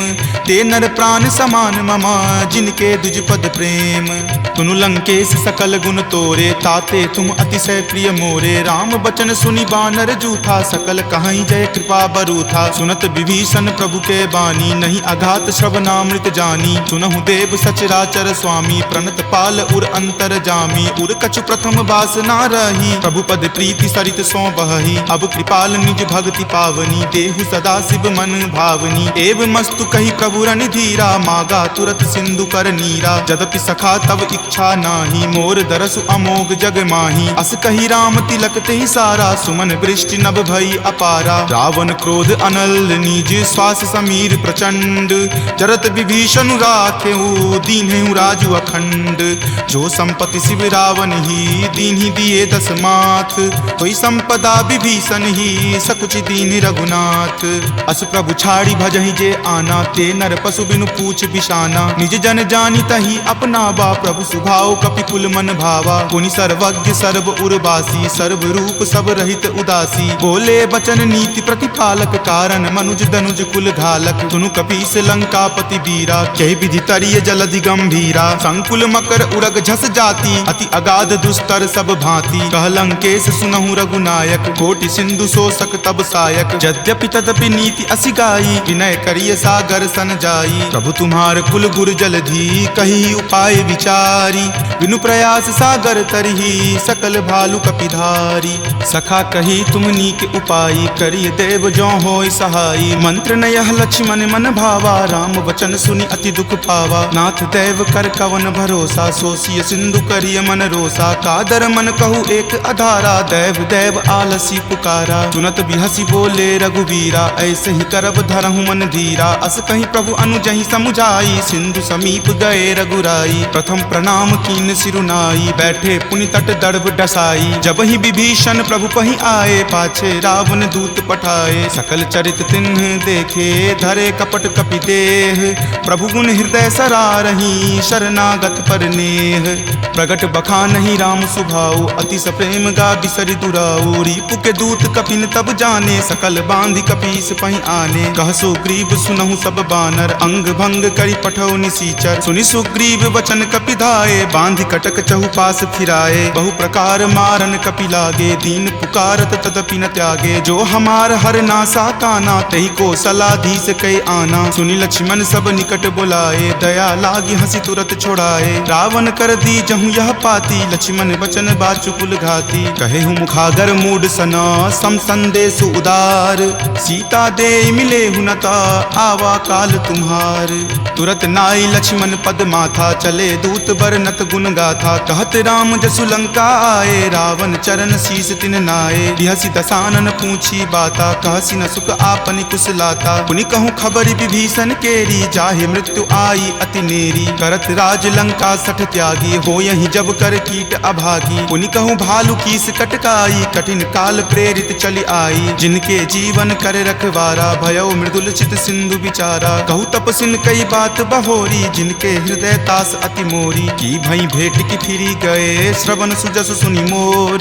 ते नर प्राण समान ममा, जिनके दुज पद प्रेम। तुनु लंकेश सकल गुण तोरे, ताते तुम अतिशय प्रिय मोरे, राम बचन सुनि बानर जूठा, सकल कहाई जय कृपा बरूथा। सुनत विभीषण प्रभु के बानी, नहीं अघात श्रवणामृत जानी, सुनहु देव सचराचर स्वामी, प्रणत पाल उर अंतर जामी। उर कछु प्रथम बास ना रही, प्रभु पद प्रीति सरित सो बहही, अब कृपाल निज भक्ति पावनी, देहु सदा शिव मन भावनी। एव मस्तु कही प्रभु रण धीरा, मागा तुरत सिंधु कर नीरा, जदपि सखा तब इच्छा नाही, मोर दरसु अमोघ जग माही। अस कही राम तिलक तेहि सारा, सुमन वृष्टि नभ भई अपारा। रावण क्रोध अनल निज, श्वास समीर प्रचंड, जरत विभीषण राखेहु, दीन्हेहु राजु अखंड। जो संपत्ति शिव रावण ही, दीन्हि दिए दस माथ, कोई संपदा विभीषण ही, सकुच दीन्हि रघुनाथ। अस प्रभु छाड़ी भजहि जे आना, ते नर पशु बिनु पूछ बिशाना। निज जन जानि तहि अपनावा, प्रभु सुभाव कपिकुल मन भावा। पुनि सर्वज्ञ सर्व उर्वासी, सर्व रूप सब रहित उदासी। बोले बचन नीति प्रतिपालक, कारण मनुज दनुज कुल घालक। तुनु कपीस लंकापति वीरा, कहि विधि तरिय जलधि गंभीरा। संकुल मकर उरग झस जाति, अति अगाध दुस्तर सब भांति। कह लंकेश सुनहु रघुनायक, कोटि सिंधु शोषक तब सायक। यद्यपि तदपि नीति असि गाई, विनय करिय सागर सन जाई। प्रभु तुम्हार कुल गुर जलधि, कही उपाय विचारी। बिनु प्रयास सागर तरही, सकल भालु कपिधारी। सखा कही तुम नीक उपाई, करिय देव जो होय सहाई। मंत्र न यह लक्ष्मण मन भावा, राम वचन सुनि अति दुख पावा। नाथ देव कर कवन भरोसा, सोसिय सिंधु करिय मन रोसा। कादर मन कहु एक अधारा, देव देव आलसी पुकारा। सुनत बिहसी बोले रघुवीरा, ऐसे ही करब धरहु मन धीरा। अस कहीं प्रभु अनुजहि समुझाई, सिंधु समीप गए रघुराई। प्रथम प्रणाम कीन सिरुनाई, बैठे पुनि तट दर्भ डसाई। जब ही विभीषण प्रभु पहि आए, पाछे रावण दूत पठाए। सकल चरित तिन्ह देखे, धरे कपट कपि देह। प्रभु गुण हृदय सरारही, शरणागत पर नेह। प्रगट बखानहि राम सुभाऊ, अतिश प्रेम गा बिसरि दुराऊ। रिपु के दूत कपिन तब जाने, सकल बांधि कपीस पहि आने। कह सुग्रीव सुनहु सब बानर, अंग भंग करि पठौ निसीचर। सुनि सुग्रीव वचन कपि धाये, बांधि कटक चहुपास फिराए। बहु प्रकार मारन कपि लागे, दीन पुकारत तदपि न त्यागे। जो हमार हर नासा काना, तहि को सलाधीस कई आना। सुनि लक्ष्मण सब निकट बुलाए, दया लागी हंसी तुरत छोड़ाए। रावण कर दी जहु यह पाती, लक्ष्मण वचन बाचुकुल घाती। कहेहु मुखागर मूड सना, सम संदेश उदार। सीता दे मिले हुनता, आवा काल तुम्हार। तुरत नाई लक्ष्मण पद माथा, चले दूत बरनत गुण गाथा। कहत राम जसु लंका आए, रावण चरण शीस तिन नाये। बिहसी दसानन पूछी बाता, कहसी न सुख आपनि कुशलाता। पुनि कहूँ खबरि विभीषण केरी, जाहे मृत्यु आई अति नेरी। करत राज लंका सठ त्यागी, हो यही जब कर कीट अभागी। पुनि कहूँ भालू कीस कटकाई, कठिन काल प्रेरित चली आई। जिनके जीवन कर रखवारा, भयो मृदुल चित सिंधु विचारा। कहूँ तपसिन कई बात बहोरी, जिनके हृदय तास अति मोरी। की भई भेंट की फिरी गए, श्रवण सुजस सुनि मोर।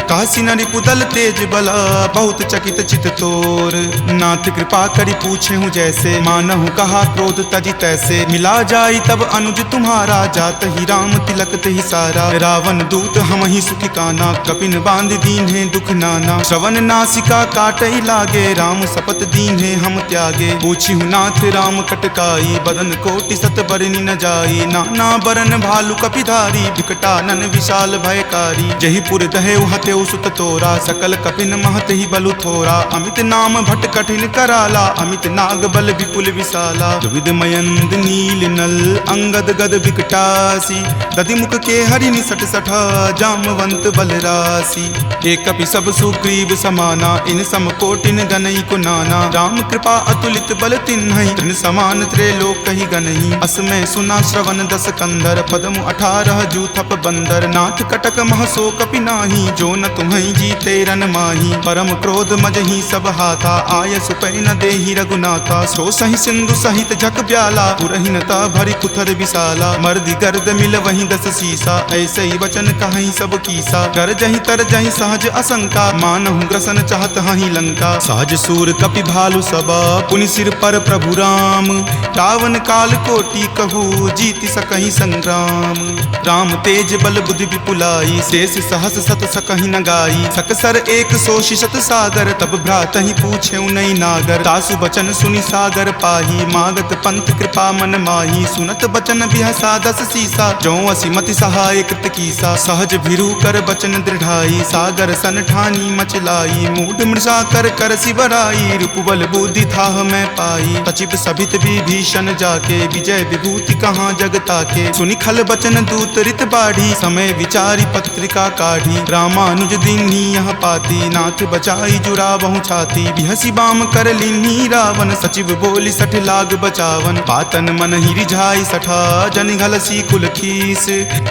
कहसी न रिपुदल तेज बला, बहुत चकित चित तोर। नाथ कृपा करि पूछे हूँ जैसे, मानहु कहा क्रोध तजि तैसे। मिला जाई तब अनुज तुम्हारा, जात ही राम तिलक तेहि सारा। रावण दूत हम ही सुखी काना, कपिन बांध दीन्हे दुख नाना। श्रवण नासिका काटई लागे, राम शपथ दीन्हे हम त्यागे। पूछी हूँ नाथ राम कटकाई, बदन कोटि सत बरनि न जाई। नाना बरन भालु कपिधारी, विकटानन विशाल भयकारी। जहि पुर दहेउ हतेउ सुत तोरा, सकल कपिन महत ही बलु थोरा। अमित नाम भट कठिन कराला, अमित नाग बल विपुल विशाला। दुविध मयंद नील नल, अंगद गद विकटासी। दधि मुख के हरि निसट सठा, जामवंत बलरासी। एक कपि सब सुग्रीव समाना, इन सम कोटिन गनई को नाना। राम कृपा अतुलित बल तिन्है, तृण समान त्रैलोक कही गनहि। असमय सुना श्रवण दस कंधर, पदम 18 जूथप बंदर। नाथ कटक महसो कपि नाही, जो न तुम्है जीते रन माही। परम क्रोध मजहि सब हाथा, आय सुपै न देहि रघुनाथा। सो सहि सिंधु सहित झक ब्याला, पुरहिनता भरी कुथर विशाला। मर्दि गर्द मिल वहीं 10 सीसा, ऐसे ही वचन कहहि सब कीसा। कर जहि तर जहि सहज असंका, मानहु ग्रसन चाहत हहि लंका। सहज सूर कपि भालु सबा, पुनि सिर पर प्रभु राम। रावण काल कोटि कहू, जीति सकहि संग्राम। राम तेज बल बुद्धि विपुलाई, शेष सहस सत सकहि न गाई। सकसर एक सो शिशत सागर, तब भ्रातहि पूछेउ नई नागर। तासु बचन सुनि सागर पाही, मागत पंथ कृपा मन माही। सुनत बचन बिहसा 10 सीसा, जो असिमति सहाय कृत कीसा। सहज भिरू कर बचन दृढ़ाई, सागर सन ठानी मचलाई। मूढ़ मृषा कर कर सिवराई, रूपबल बुद्धि थाह मैं पाई। सचिव सभित विभीषण जाके, विजय विभूति कहाँ जग ताके। सुनि खल बचन दूत रित बाढ़ी, समय विचारी पत्रिका काढ़ी। रामानुज दीन्ही यह पाती, नाथ बचाई जुरावहु छाती। बिहसी बाम कर लीन्ही रावण, सचिव बोली सठ लाग बचावन। पातन मन ही रिझाई सठा, जन घलसी कुल खीस।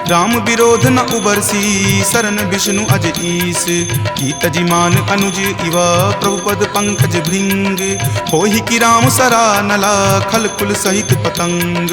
राम विरोध न उबरसी, शरण विष्णु अज ईस। कीत जिमान अनुज इवा, प्रभु पद पंकज भृंग। होहि कि राम सरा नला, खल कुल सहित पतंग।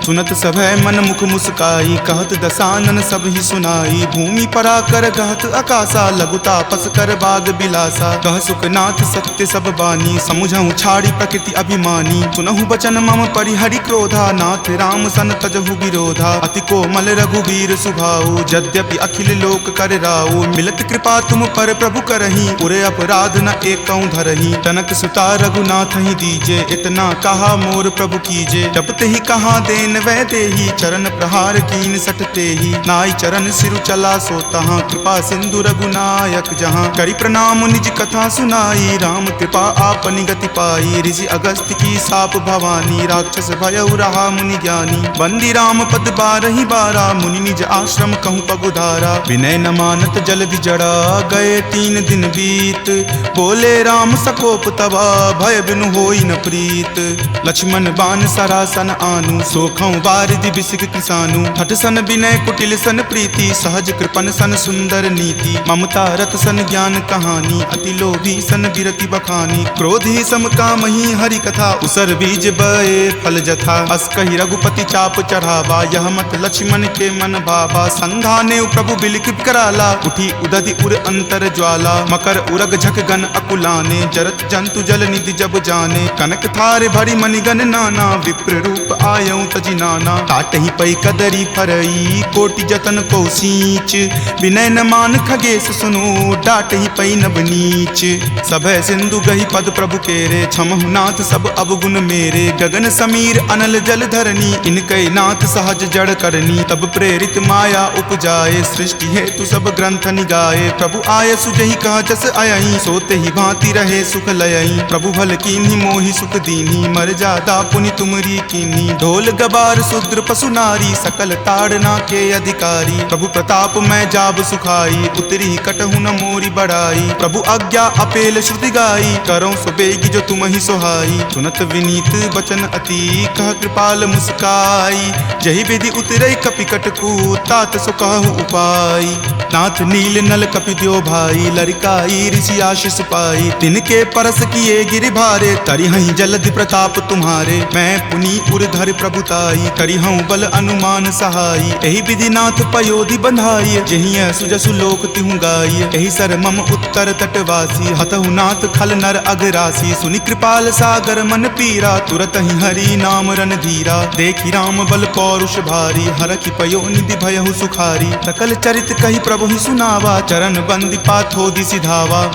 सुनत सभय मन मुख मुस्काई, कहत दसानन सब ही सुनाई। भूमि परा कर गहत आकाशा, लघु तापस कर बाग बिलासा। कह सुखनाथ सत्य सब बानी, समुझहु छाड़ी प्रकृति अभिमानी। सुनहु बचन मम परिहरि क्रोधा, नाथ राम सन तजहु विरोधा। अति कोमल रघुवीर सुभाऊ, यद्यपि अखिल लोक कर राऊ। मिलत कृपा तुम पर प्रभु करही, पुरे अपराध न एकौ धरही। तनक सुता रघुनाथ ही दीजे, इतना कहा मोर प्रभु कीजे। जब तेहि कहा देन वै देही, चरण प्रहार कीन सटते ही। नाई चरण सिरु चला सो तहाँ, कृपा सिंधु रघुनायक जहाँ। करि प्रणाम निज कथा सुनाई, राम कृपा आपनि गति पाई। ऋषि अगस्त्य की साप भवानी, राक्षस भयउ रहा मुनि ज्ञानी। बंदी राम पद 12 बारा, मुनि निज आश्रम कहूँ पगुधारा। विनय न मानत जल्दि जड़ा, गए 3 दिन बीत। बोले राम सकोप तबा, भय बिनु होई न प्रीत। लक्ष्मण बान सरासन आनु, सोखौ बारिधि बिसिक किसानु। हठ सन विनय कुटिल सन प्रीति, सहज कृपन सन सुंदर नीति। ममता रत सन ज्ञान कहानी, अति लोभी सन विरति बखानी। क्रोधी सम कामहि हरि कथा, उसर बीज बए फल जथा। अस कहि रघुपति चाप चढ़ावा, यह मत लक्ष्मण के मन भावा। संधाने प्रभु बिलिक कराला, उठी उदधि उर अंतर ज्वाला। मकर उरग झक गन अकुलाने, जरत जंतु जल निधि जब जाने। कनक थार भरी मणिगन नाना, विप्र रूप आयौ तजि नाना। काटहि पै कदरी फरई, कोटि जतन को सींच। विनय न मान खगेश सुनो, डाटहि पै नब नीच। सभय सिंधु गहि पद प्रभु केरे, क्षमहु नाथ सब अवगुण मेरे। गगन समीर अनल जल धरनी, इनकै नाथ सहज जड़ करनी। तब प्रेरित माया उपजाए, सृष्टि हेतु सब ग्रंथ निगाए। प्रभु आय सुजहि कह जस अयहि, सोते ही भांति रहे सुख लयहि। प्रभु भल कीन्ही मोहि सुख दीन्ही, मर जादा पुनि तुमरी कीन्ही। ढोल गबार शूद्र पशु नारी, सकल ताड़ना के अधिकारी। प्रभु प्रताप मैं जाब सुखाई, उतरी कटहु न मोरी बढ़ाई। प्रभु आज्ञा अपेल श्रुति गाई, करौ सो बेगी जो तुम ही सोहाई। सुनत विनीत बचन अति, कह कृपाल मुस्काई। जहि विधि उतरै कपि कटकू, तात सो कहु उपाय। नाथ नील नल कपि द्यो भाई, लरिकाई ऋषि आशीष पाई। तिनके परस किए गिरि भारे, तरिहहि जलधि प्रताप तुम्हारे। मैं पुनि उरधर प्रभुताई, करिहउँ बल अनुमान सहाई। एहि विधि नाथ पयोधि बंधाई, जहिं सुजसु लोक तिहु गाई। एहि सर मम उत्तर तटवासी, हतहु नाथ खल नर अघरासी। सुनि कृपाल सागर मन पीरा, तुरत ही हरि नाम रन धीरा। देखि राम बल पौरुष भारी, हरखि पयो निधि भयहु सुखारी। सकल चरित कहि प्रभु ही सुनावा, चरण बंदी पाथोधि सिधावा।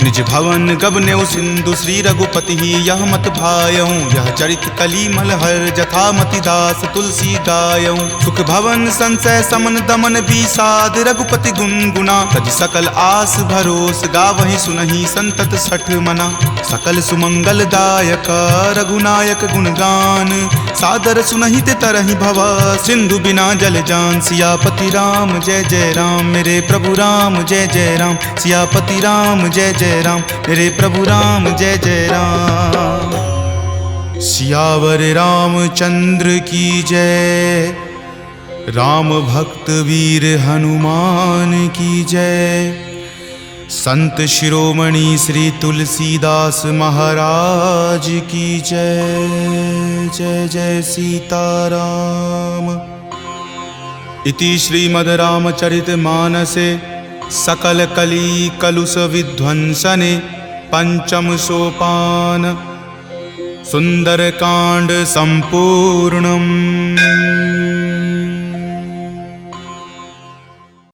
निज भवन गबनेउ सिंधु, श्री रघुपति ही यह मत भायऊँ। यह चरित कली मलहर, जथा मति दास तुलसी गायऊँ। सुख भवन संशय समन दमन बीसाद, रघुपति गुनगुना। तज सकल आस भरोस, गावहि सुनहि संतत सठ मना। सकल सुमंगल दायक, रघुनायक गुणगान। सादर सुनहि ते तरहि भव, सिंधु बिना जल जान। सियापति राम जय जय राम, मेरे प्रभु राम जय जय राम। सियापति राम जय जय जय राम, रे प्रभु राम जय जय राम। सियावर रामचंद्र की जय, राम भक्त वीर हनुमान की जय। संत शिरोमणि श्री तुलसीदास महाराज की जय। जय जय सीताराम। इति श्रीमद् रामचरित मानसे सकल कली कलुष विध्वंसने पंचम सोपान सुंदरकांड संपूर्णम्।